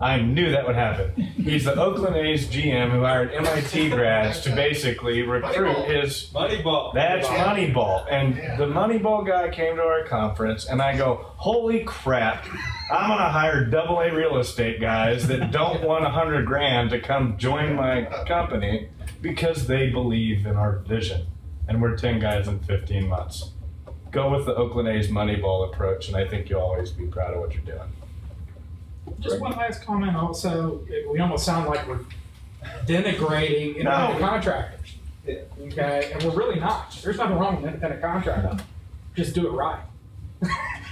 I knew that would happen. He's the Oakland A's GM who hired MIT grads to basically recruit his Moneyball. That's Moneyball. And the Moneyball guy came to our conference, and I go, holy crap, I'm going to hire AA real estate guys that don't want $100,000 to come join my company because they believe in our vision. And we're 10 guys in 15 months. Go with the Oakland A's Moneyball approach, and I think you'll always be proud of what you're doing. Just one last comment also, we almost sound like we're denigrating independent contractors. Okay, and we're really not. There's nothing wrong with independent contractor. Just do it right.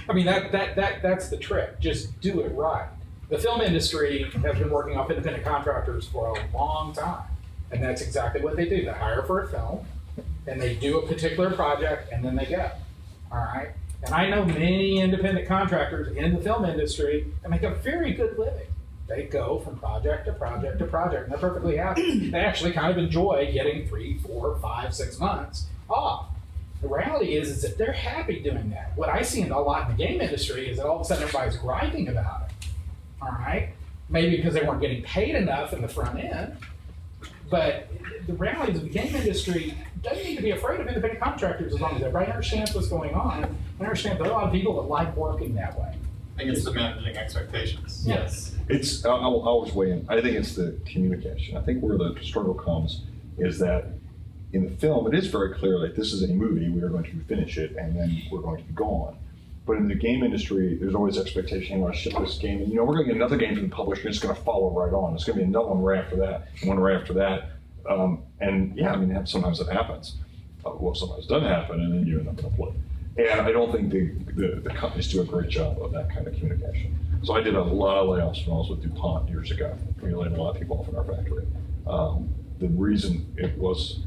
I mean, that's the trick. Just do it right. The film industry has been working off independent contractors for a long time. And that's exactly what they do. They hire for a film, and they do a particular project, and then they go. All right? And I know many independent contractors in the film industry that make a very good living. They go from project to project to project, and they're perfectly happy. They actually kind of enjoy getting 3, 4, 5, 6 months off. The reality is that they're happy doing that. What I see a lot in the game industry is that all of a sudden everybody's griping about it. All right? Maybe because they weren't getting paid enough in the front end. But the reality is the game industry doesn't need to be afraid of independent contractors as long as everybody understands what's going on and understands there are a lot of people that like working that way. I think it's the managing expectations. Yes. It's, I'll always weigh in. I think it's the communication. I think where the struggle comes is that in the film, it is very clear that this is a movie, we are going to finish it, and then we're going to be gone. But in the game industry, there's always expectation, you want to ship this game, and we're going to get another game from the publisher, and it's going to follow right on. It's going to be another one right after that, and one right after that. And yeah, I mean, sometimes it happens. Well, sometimes it doesn't happen, and then you end up in a play. And I don't think the companies do a great job of that kind of communication. So I did a lot of layoffs when I was with DuPont years ago. We laid a lot of people off in our factory. The reason it was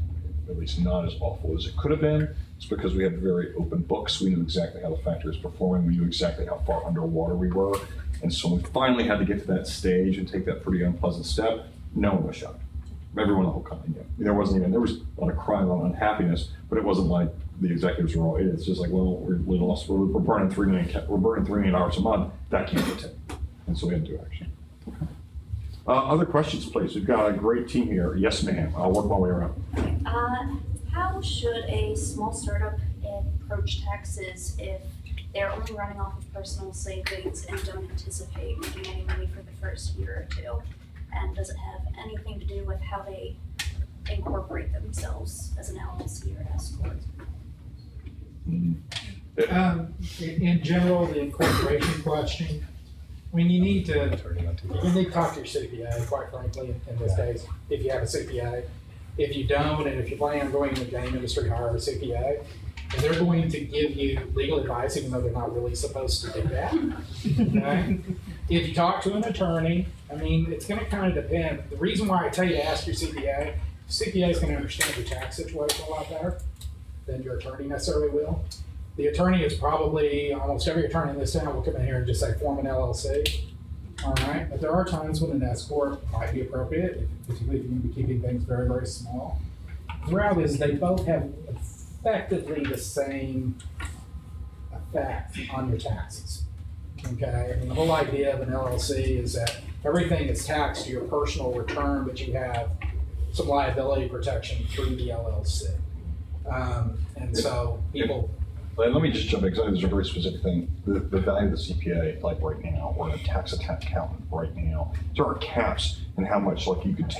at least not as awful as it could have been is because we had very open books. We knew exactly how the factory was performing. We knew exactly how far underwater we were. And so when we finally had to get to that stage and take that pretty unpleasant step, no one was shocked. Everyone in the whole company knew. There was a lot of crying, a lot of unhappiness, but it wasn't like the executives were all idiots. It's just like, well, we're burning $3 million a month. That can't continue. And so we had to do action. Okay. Other questions, please? We've got a great team here. Yes, ma'am. I'll work my way around. How should a small startup approach taxes if they're only running off of personal savings and don't anticipate making any money for the first year or two? And does it have anything to do with how they incorporate themselves as an LLC or S corp? In general, the incorporation question, I mean, you need to talk to your CPA, quite frankly, in this case, if you have a CPA. If you don't, and if you plan on going in the game industry, hire a CPA. And they're going to give you legal advice, even though they're not really supposed to do that. Okay? If you talk to an attorney, I mean, it's going to kind of depend. The reason why I tell you to ask your CPA is going to understand your tax situation a lot better than your attorney necessarily will. The attorney is probably, almost every attorney in this town will come in here and just say, form an LLC. All right, but there are times when an S corp might be appropriate, particularly if you're going to be keeping things very, very small. The reality is they both have effectively the same effect on your taxes. Okay, and the whole idea of an LLC is that everything is taxed to your personal return, but you have some liability protection through the LLC. And so people. Let me just jump in, because I think there's a very specific thing. The value of the CPA, like right now, or a tax accountant right now, there are caps in how much like you could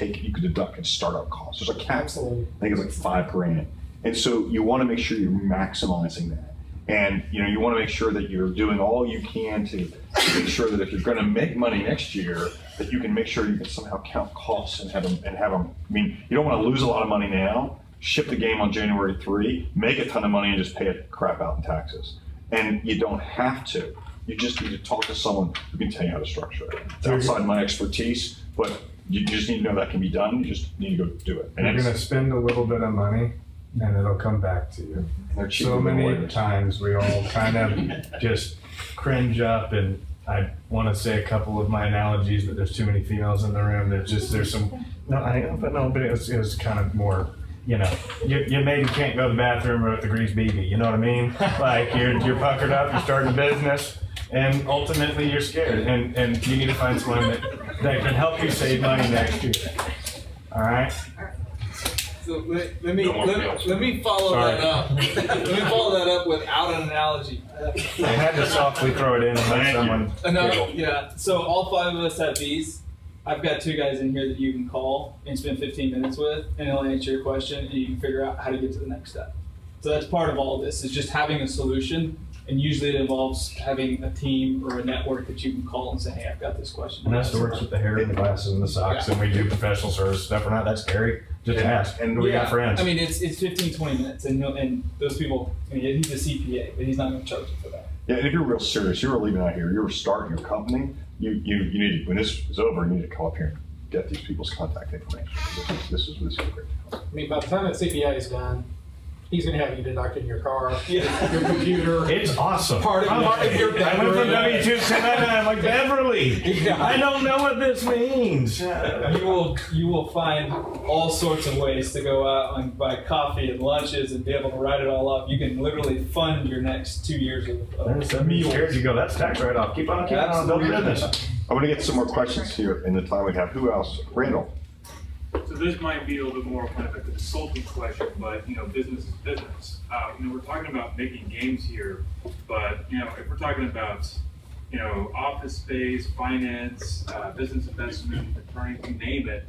deduct in startup costs. There's a cap. Absolutely. I think it's like $5,000. And so you want to make sure you're maximizing that. And you want to make sure that you're doing all you can to make sure that if you're going to make money next year, that you can make sure you can somehow count costs and have them. I mean, you don't want to lose a lot of money now, ship the game on January 3, make a ton of money and just pay it crap out in taxes. And you don't have to. You just need to talk to someone who can tell you how to structure it. It's outside my expertise, but you just need to know that can be done. You just need to go do it. And you're going to spend a little bit of money and it'll come back to you. So many times we all kind of just cringe up, and I want to say a couple of my analogies, but there's too many females in the room. There's some, but it was kind of more, you maybe can't go to the bathroom with the grease BB, you know what I mean? Like you're puckered up, you're starting a business, and ultimately you're scared, and you need to find someone that can help you save money next year. All right? So let me follow that up. Let me follow that up without an analogy. I had to softly throw it in and let someone. Yeah. So all 5 of us have these. I've got 2 guys in here that you can call and spend 15 minutes with, and they'll answer your question, and you can figure out how to get to the next step. So that's part of all of this, is just having a solution, and usually it involves having a team or a network that you can call and say, hey, I've got this question. And that's works with the hair and the glasses and the socks, and we do professional service stuff. We're not that scary. Just ask, and we got friends. I mean, it's 15, 20 minutes, and those people, he's a CPA, but he's not going to charge you for that. Yeah, and if you're real serious, you're leaving out here, you're starting your company, you need, when this is over, you need to come up here and get these people's contact information. This is great. I mean, by the time that CPA is done, He's gonna have you deducted your car, your computer. It's awesome. Part of your I went from W2 to 1099 like Beverly. Yeah. I don't know what this means. You will find all sorts of ways to go out and buy coffee and lunches and be able to write it all up. You can literally fund your next 2 years of meals. Here you go. That's tax write-off. Keep on keeping on. Build your business. I'm going to get some more questions here in the time we have. Who else? Randall. So this might be a little bit more kind of a consulting question, but business is business. We're talking about making games here, but if we're talking about office space, finance, business investment, attorney, you name it,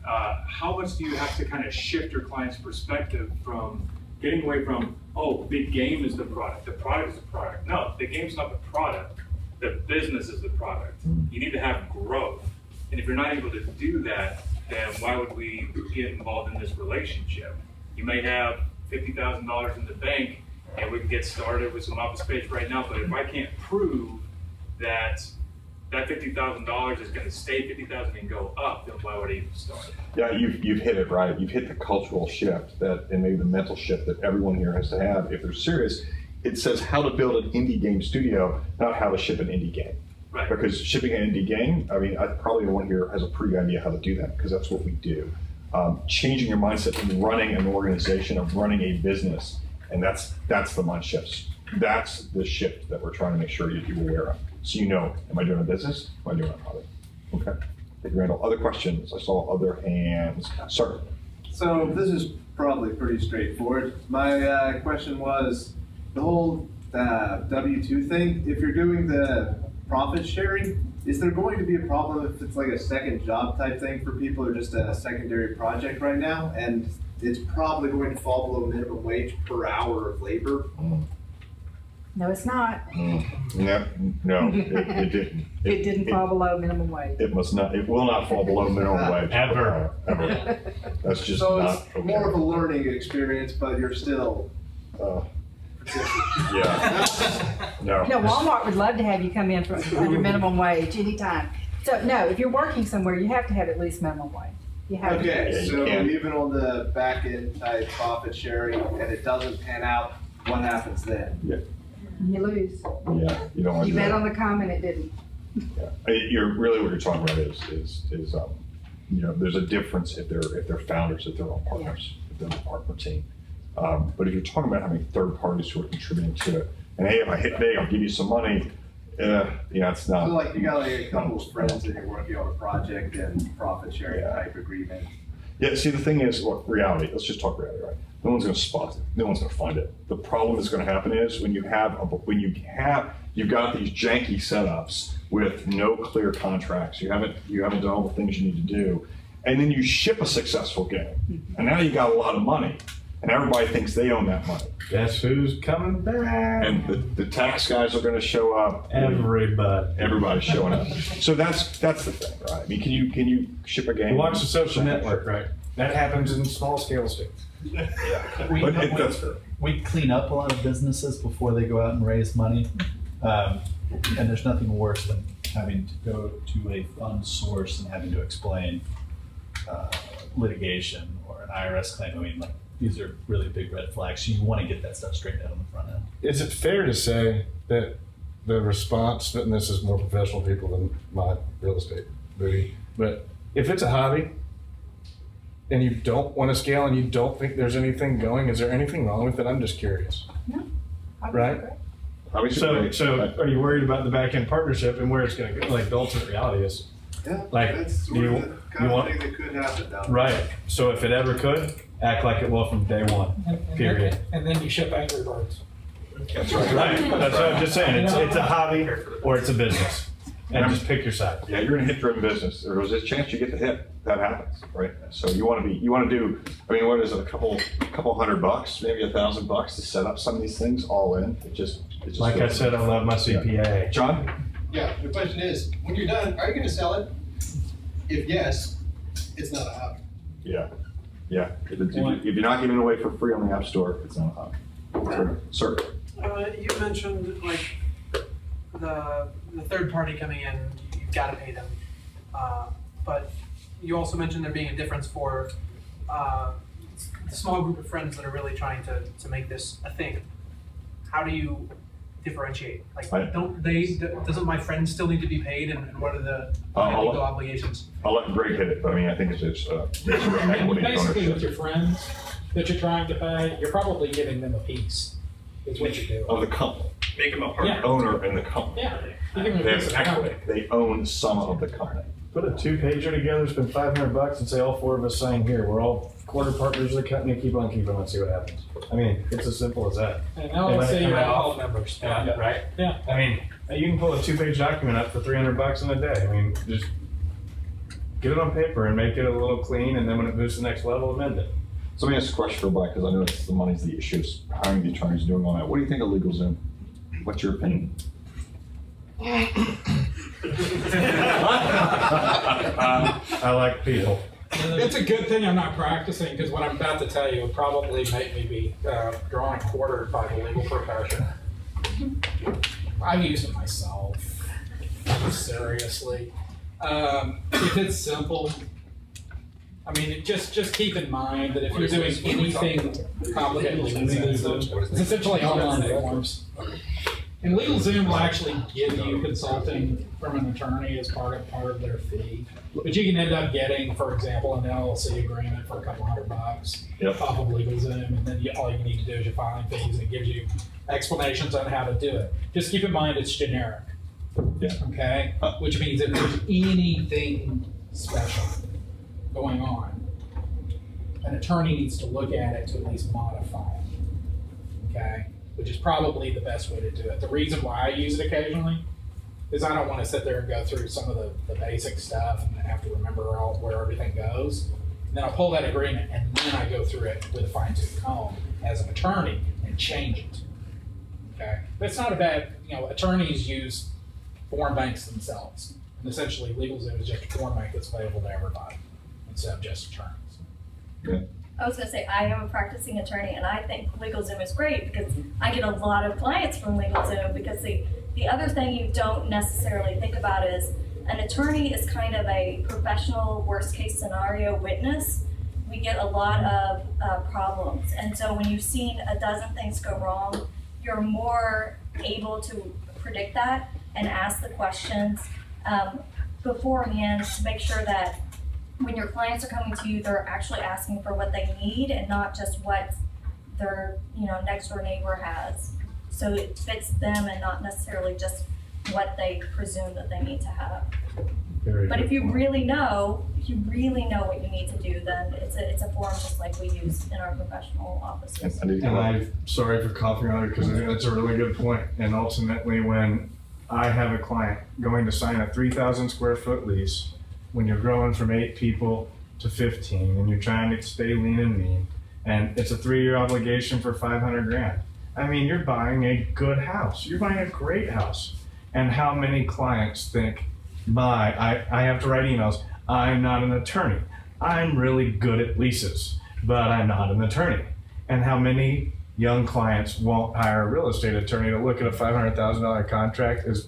how much do you have to kind of shift your client's perspective from getting away from, oh, the game is the product is the product. No, the game's not the product. The business is the product. You need to have growth, and if you're not able to do that, then why would we get involved in this relationship? You may have $50,000 in the bank, and we can get started with some office space right now, but if I can't prove that that $50,000 is going to stay $50,000 and go up, then why would I even start? Yeah, you've hit it, right? You've hit the cultural shift and maybe the mental shift that everyone here has to have. If they're serious, it says how to build an indie game studio, not how to ship an indie game. Right. Because shipping an indie game, I probably everyone here has a pretty good idea how to do that, because that's what we do. Changing your mindset and running an organization, of running a business, and that's the mind shifts. That's the shift that we're trying to make sure you're aware of. So am I doing a business? Am I doing a hobby? Okay. Thank you, Randall. Other questions? I saw other hands. Sir. So this is probably pretty straightforward. My question was the whole W-2 thing. If you're doing the profit sharing, is there going to be a problem if it's like a second job type thing for people, or just a secondary project right now, and it's probably going to fall below minimum wage per hour of labor? No, it's not. No, it didn't. It didn't fall below minimum wage. It must not. It will not fall below minimum wage Ever. That's just so not it's okay. more of a learning experience, but you're still. Yeah. No. No, Walmart would love to have you come in for under minimum wage anytime. So no, if you're working somewhere, you have to have at least minimum wage. You have Okay, to. so even on the back end type profit sharing, and it doesn't pan out, what happens then? Yeah. You lose. Yeah. You don't want You to do bet that. on the come and it didn't. Yeah. You're really what you're talking about is there's a difference if they're founders, if they're all partners, if they're a partner team. But if you're talking about having third parties who are contributing to it, and hey, if I hit big, I'll give you some money. It's not. So like you got like a couple of friends and you're working on a project and profit sharing type agreement. Yeah, see, the thing is, look, reality, let's just talk reality, right? No one's going to spot it. No one's going to find it. The problem that's going to happen is you've got these janky setups with no clear contracts. You haven't done all the things you need to do. And then you ship a successful game. And now you got a lot of money. And everybody thinks they own that money. Guess who's coming back? And the tax guys are going to show up. Everybody. Everybody's showing up. So that's the thing, right? I mean, can you ship a game? Watch The Social Network, right? That happens in small scale states. That's fair. We clean up a lot of businesses before they go out and raise money. And there's nothing worse than having to go to a fund source and having to explain litigation or an IRS claim. I mean, like, these are really big red flags. So you want to get that stuff straightened out on the front end. Is it fair to say that the response, and this is more professional people than my real estate booty, but if it's a hobby and you don't want to scale and you don't think there's anything going, is there anything wrong with it? I'm just curious. No. Right? So are you worried about the back end partnership and where it's going to go? Like the ultimate reality is, Yeah, like, that's sort of the kind of thing that could happen down there. right? So if it ever could, act like it will from day one. Period. And then you ship Angry Birds. That's right. That's what I'm just saying. It's a hobby or it's a business, and just pick your side. Yeah, you're in a hit-driven business. There's a chance you get the hit. That happens, right? So you want to do. I mean, what is it? A couple $100, maybe $1,000 to set up some of these things all in. It just Like I said, I love my CPA. Yeah. John? Yeah, the question is, when you're done, are you going to sell it? If yes, it's not a hobby. Yeah. Yeah. If you're not giving it away for free on the App Store, it's not a hobby. Sir. You mentioned like the third party coming in, you've got to pay them, but you also mentioned there being a difference for the small group of friends that are really trying to make this a thing, how do you differentiate? Like, doesn't my friend still need to be paid, and what are the legal obligations? I'll let Greg hit it, but I mean, I think it's equity. Basically, with your friends that you're trying to pay, you're probably giving them a piece, is what you're doing. Of the company. Make them a partner. Yeah. Owner in the company. Yeah. They have equity. They own some of the company. Put a two-pager together, spend $500 and say all four of us sign here. We're all quarter partners of the company, keep on keeping on, see what happens. I mean, it's as simple as that. And now let's say you're all members. Yeah, right? Yeah. I mean, you can pull a two-page document up for $300 in a day. I mean, just get it on paper and make it a little clean, and then when it moves to the next level, amend it. So let me ask a question for Black, because I know the money's the issue, hiring the attorneys, doing all that. What do you think of LegalZoom? What's your opinion? I like people. It's a good thing I'm not practicing, because what I'm about to tell you would probably make me be drawn and quartered by the legal profession. I've used it myself, seriously. If it's simple, I mean, just keep in mind that if you're doing anything complicated with LegalZoom, it's essentially online forms. And LegalZoom will actually give you consulting from an attorney as part of their fee. But you can end up getting, for example, an LLC agreement for a couple $100 off of LegalZoom, and then all you need to do is your filing fees, and it gives you explanations on how to do it. Just keep in mind it's generic. Yeah. Okay? Which means if there's anything special going on, an attorney needs to look at it to at least modify it. Okay? Which is probably the best way to do it. The reason why I use it occasionally is I don't want to sit there and go through some of the basic stuff and then have to remember where everything goes. And then I'll pull that agreement and then I go through it with a fine-tooth comb as an attorney and change it. Okay? But it's not a bad, attorneys use form banks themselves. And essentially LegalZoom is just a form bank that's available to everybody instead of just attorneys. Good. I was going to say, I am a practicing attorney, and I think LegalZoom is great because I get a lot of clients from LegalZoom, because the other thing you don't necessarily think about is an attorney is kind of a professional worst-case scenario witness. We get a lot of problems, and so when you've seen a dozen things go wrong, you're more able to predict that and ask the questions beforehand to make sure that when your clients are coming to you, they're actually asking for what they need and not just what their next door neighbor has. So it fits them and not necessarily just what they presume that they need to have. But if you really know what you need to do, then it's a form just like we use in our professional offices. And I'm sorry for coughing on it, because I think that's a really good point. And ultimately, when I have a client going to sign a 3,000 square foot lease, when you're growing from 8 people to 15 and you're trying to stay lean and mean, and it's a 3-year obligation for $500,000. I mean, you're buying a good house. You're buying a great house. And how many clients think, I have to write emails. I'm not an attorney. I'm really good at leases, but I'm not an attorney. And how many young clients won't hire a real estate attorney to look at a $500,000 contract is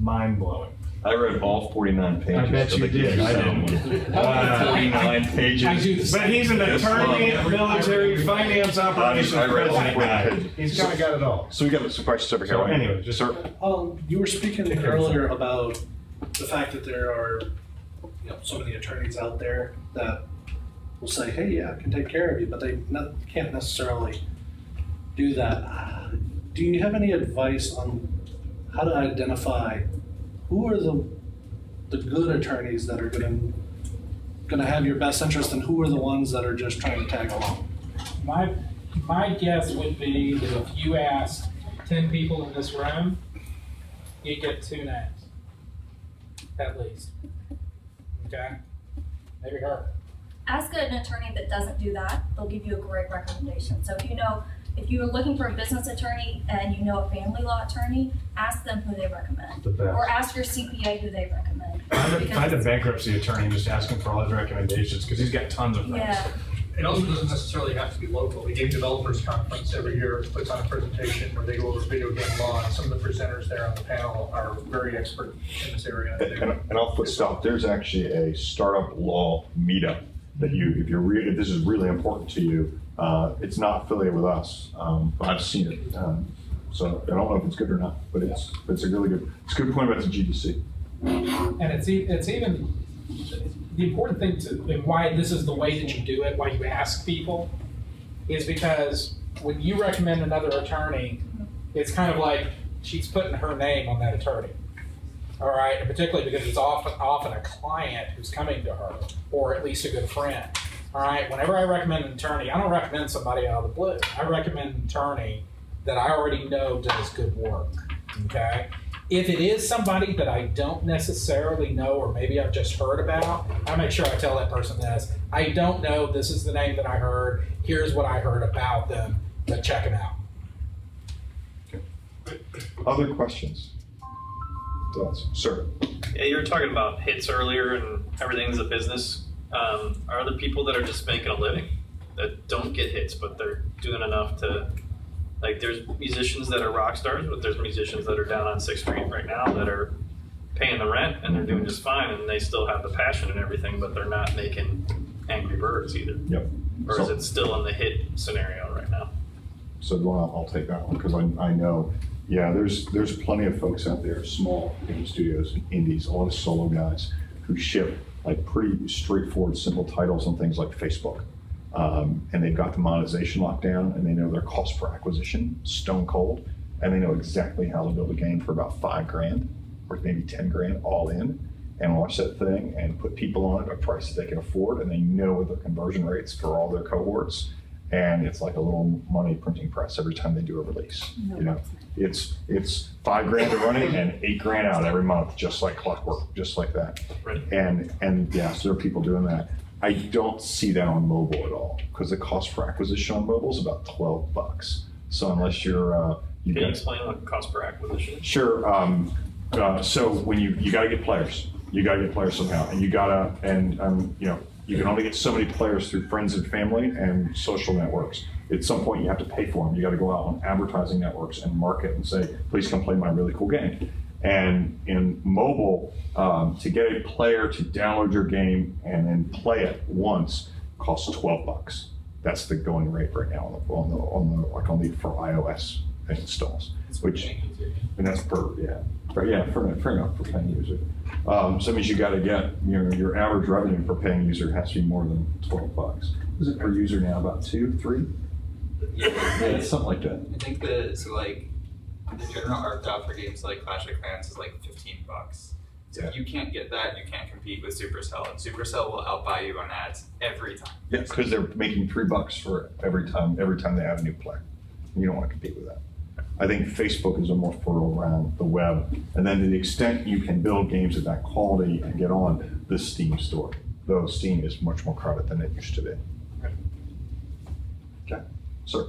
mind-blowing. I read all 49 pages. I bet you did. I didn't. 49 pages. But he's an attorney, military, finance operations I read all president 49 guy. pages. He's kind of got it all. So we got some questions over here. So anyway, just sir. You were speaking earlier about the fact that there are so many attorneys out there that will say, hey, yeah, I can take care of you, but they can't necessarily do that. Do you have any advice on how to identify who are the good attorneys that are going to have your best interest, and who are the ones that are just trying to tag along? My guess would be that if you asked 10 people in this room, you'd get 2 names, at least. Okay? Maybe her. Ask an attorney that doesn't do that. They'll give you a great recommendation. So if you're looking for a business attorney and you know a family law attorney, ask them who they recommend. Or ask your CPA who they recommend. Find a bankruptcy attorney and just ask him for all his recommendations, because he's got tons of friends. Yeah. It also doesn't necessarily have to be local. The Game Developers Conference every year puts on a presentation where they go over video game law, and some of the presenters there on the panel are very expert in this area. And I'll put stop. There's actually a startup law meetup that if this is really important to you, It's not affiliated with us, but I've seen it. So I don't know if it's good or not, but it's a really good, it's a good point about the GDC. And it's even, the important thing and why this is the way that you do it, why you ask people, is because when you recommend another attorney, it's kind of like she's putting her name on that attorney. All right, and particularly because it's often a client who's coming to her, or at least a good friend. All right, whenever I recommend an attorney, I don't recommend somebody out of the blue. I recommend an attorney that I already know does good work, okay? If it is somebody that I don't necessarily know, or maybe I've just heard about, I make sure I tell that person this. I don't know, this is the name that I heard, here's what I heard about them, but check them out. Okay. Other questions? Thoughts? Sir? Yeah, you were talking about hits earlier and everything's a business. Are there people that are just making a living that don't get hits, but they're doing enough to, like, there's musicians that are rock stars, but there's musicians that are down on 6th Street right now that are paying the rent and they're doing just fine and they still have the passion and everything, but they're not making Angry Birds either. Yep. Or is it still in the hit scenario right now? So I'll take that one because I know, yeah, there's plenty of folks out there, small game studios and indies, a lot of solo guys who ship like pretty straightforward, simple titles on things like Facebook. And they've got the monetization locked down and they know their cost per acquisition stone cold, and they know exactly how to build a game for about $5,000 or maybe 10 grand all in, and launch that thing and put people on it at a price that they can afford, and they know their conversion rates for all their cohorts. And it's like a little money printing press every time they do a release. You know, it's $5,000 to run it and $8,000 out every month, just like clockwork, just like that. Right. And yeah, so there are people doing that. I don't see that on mobile at all because the cost per acquisition on mobile is about $12. So unless you're Can you explain what cost per acquisition? Sure. So when you got to get players, somehow, and you gotta you can only get so many players through friends and family and social networks. At some point, you have to pay for them. You got to go out on advertising networks and market and say, "Please come play my really cool game." And in mobile, to get a player to download your game and then play it once costs $12. That's the going rate right now on the for iOS installs. And that's per paying user. So that means you got to get your average revenue per paying user has to be more than $12. Is it per user now about 2, 3? Yeah, it's something like that. I think the general ARPDAU for games like Clash of Clans is like $15. So if you can't get that, you can't compete with Supercell, and Supercell will outbuy you on ads every time. Yeah, because they're making $3 for every time they add a new player. You don't want to compete with that. I think Facebook is a more fertile ground, the web, and then to the extent you can build games of that quality and get on the Steam store, though Steam is much more crowded than it used to be. Okay, sir.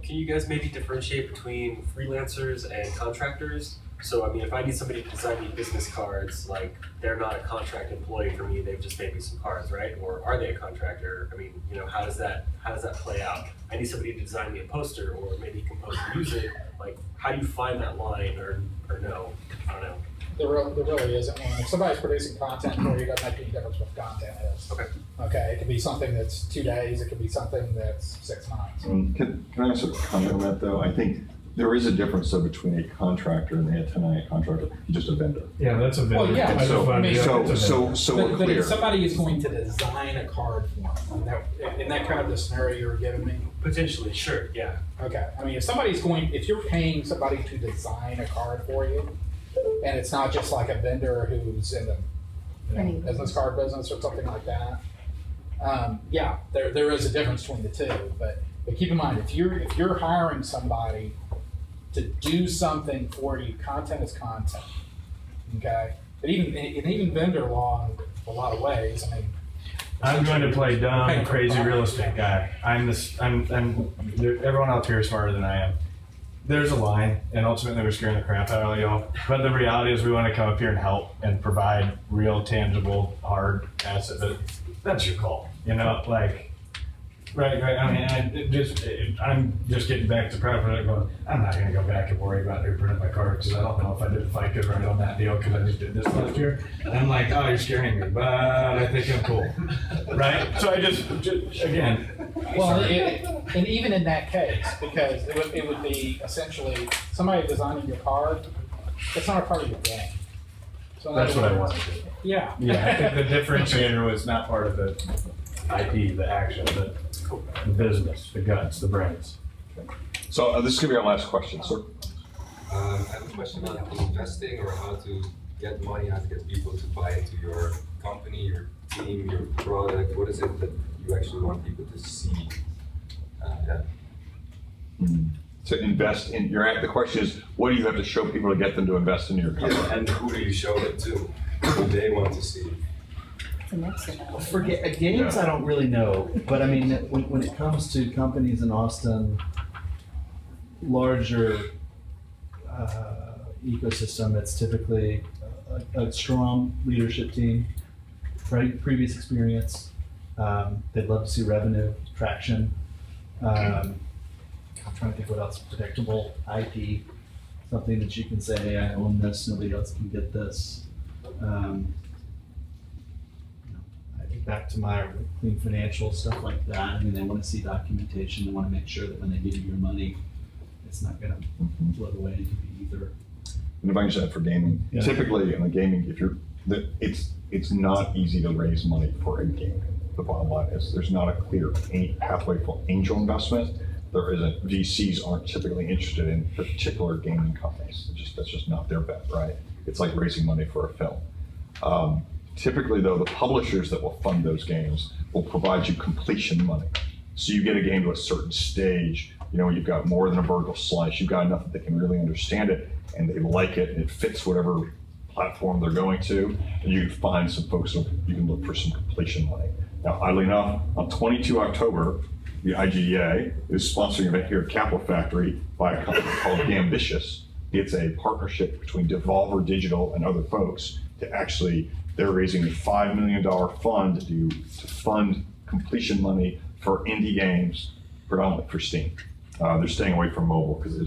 Can you guys maybe differentiate between freelancers and contractors? So, I mean, if I need somebody to design me business cards, like, they're not a contract employee for me, they've just made me some cards, right? Or are they a contractor? I mean, how does that play out? I need somebody to design me a poster or maybe compose music. Like, how do you find that line or no? I don't know. There really isn't one. If somebody's producing content for you, it doesn't make any difference what the content is. Okay, it could be something that's 2 days, it could be something that's 6 months. Can I also comment on that though? I think there is a difference though between a contractor and a contractor, just a vendor. Yeah, that's a vendor. Well, yeah, so we're but clear. if somebody is going to design a card for them, in that kind of the scenario you were giving me? Potentially, sure, yeah. Okay, I mean, if you're paying somebody to design a card for you, and it's not just like a vendor who's in the business card business or something like that, yeah, there is a difference between the two. But keep in mind, if you're hiring somebody to do something for you, content is content. Okay, but even vendor law in a lot of ways. I mean, I'm going to play dumb, crazy real estate guy. Everyone out here is smarter than I am. There's a line, and ultimately we're scaring the crap out of y'all. But the reality is we want to come up here and help and provide real, tangible, hard asset. But that's your call, Right. I mean, I'm just getting back to proper. Going, I'm not going to go back and worry about reprinting my card because I don't know if I could write on that deal because I just did this last year. And I'm like, oh, you're scaring me, but I think I'm cool, right? So I just again. Well, And even in that case, because it would be essentially somebody designing your card, that's not a part of your game. So That's what I wanted to do. Yeah. Yeah, I think the differentiator was not part of the IP, the action, the business, the guts, the brains. So this is going to be our last question, sir. I have a question about investing or how to get money, how to get people to buy into your company, your team, your product. What is it that you actually want people to see? To invest in the question is, what do you have to show people to get them to invest in your company? Yeah, and who do you show it to? Who they want to see? For games, I don't really know, but I mean, when it comes to companies in Austin, larger ecosystem, it's typically a strong leadership team, previous experience. They'd love to see revenue, traction. I'm trying to think what else, predictable IP, something that you can say, hey, I own this, nobody else can get this. I think back to my clean financial stuff like that. I mean, they want to see documentation. They want to make sure that when they give you your money, it's not going to float away. It could be either. And if I can say that for gaming, typically in the gaming, it's not easy to raise money for a game. The bottom line is there's not a clear pathway for angel investment. There isn't. VCs aren't typically interested in particular gaming companies. That's just not their bet, right? It's like raising money for a film. Typically, though, the publishers that will fund those games will provide you completion money. So you get a game to a certain stage, you've got more than a vertical slice, you've got enough that they can really understand it, and they like it, and it fits whatever platform they're going to, and you can find some folks who you can look for some completion money. Now, oddly enough, on 22 October, the IGDA is sponsoring an event here at Capital Factory by a company called Gambitious. It's a partnership between Devolver Digital and other folks to actually, they're raising a $5 million fund to fund completion money for indie games, predominantly for Steam. They're staying away from mobile because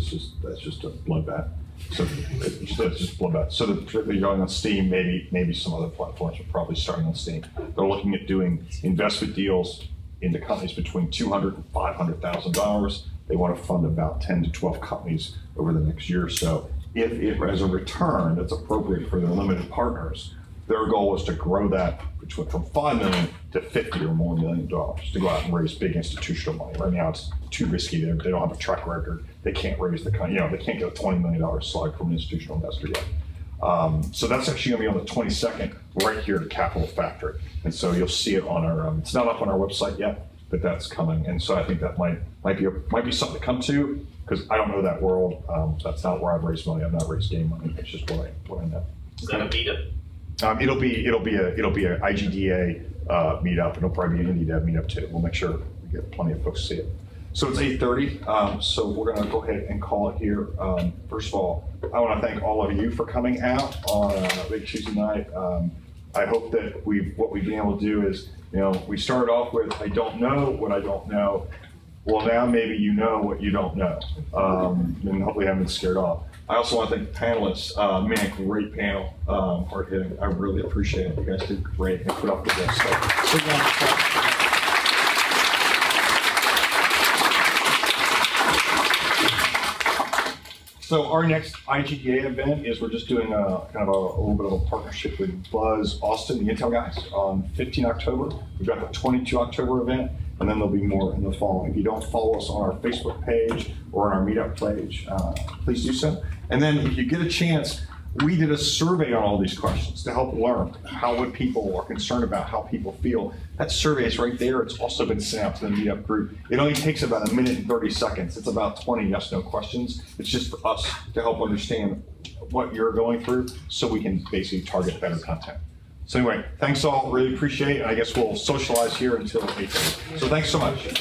that's just a bloodbath. So it's just bloodbath. So they're going on Steam, maybe some other platforms are probably starting on Steam. They're looking at doing investment deals into companies between $200,000 and $500,000. They want to fund about 10 to 12 companies over the next year or so. If it has a return that's appropriate for their limited partners, their goal is to grow that from $5 million to $50 or more $million to go out and raise big institutional money. Right now it's too risky. They don't have a track record. They can't raise they can't get a $20 million slug from an institutional investor yet. So that's actually going to be on the 22nd, right here at Capital Factory. And so you'll see it on our, it's not up on our website yet, but that's coming. And so I think that might be something to come to, because I don't know that world. That's not where I've raised money. I've not raised game money. It's just what I know. Is that a meetup? It'll be a IGDA meetup. It'll probably be an IndieDev meetup too. We'll make sure we get plenty of folks to see it. So it's 8:30. So we're going to go ahead and call it here. First of all, I want to thank all of you for coming out on a big Tuesday night. I hope that what we've been able to do is, we started off with I don't know what I don't know. Well, now maybe you know what you don't know, and hopefully I haven't been scared off. I also want to thank the panelists. Man, great panel, hard hitting. I really appreciate it. You guys did great and put up with this. So our next IGDA event is we're just doing a little bit of a partnership with Buzz Austin, the Intel guys, on 15 October. We've got the 22 October event, and then there'll be more in the fall. If you don't follow us on our Facebook page or on our Meetup page, please do so. And then if you get a chance, we did a survey on all these questions to help learn what people are concerned about, how people feel. That survey is right there. It's also been sent out to the Meetup group. It only takes about 1 minute and 30 seconds. It's about 20 yes/no questions. It's just for us to help understand what you're going through so we can basically target better content. So anyway, thanks all. Really appreciate it. And I guess we'll socialize here until 8:30. So thanks so much.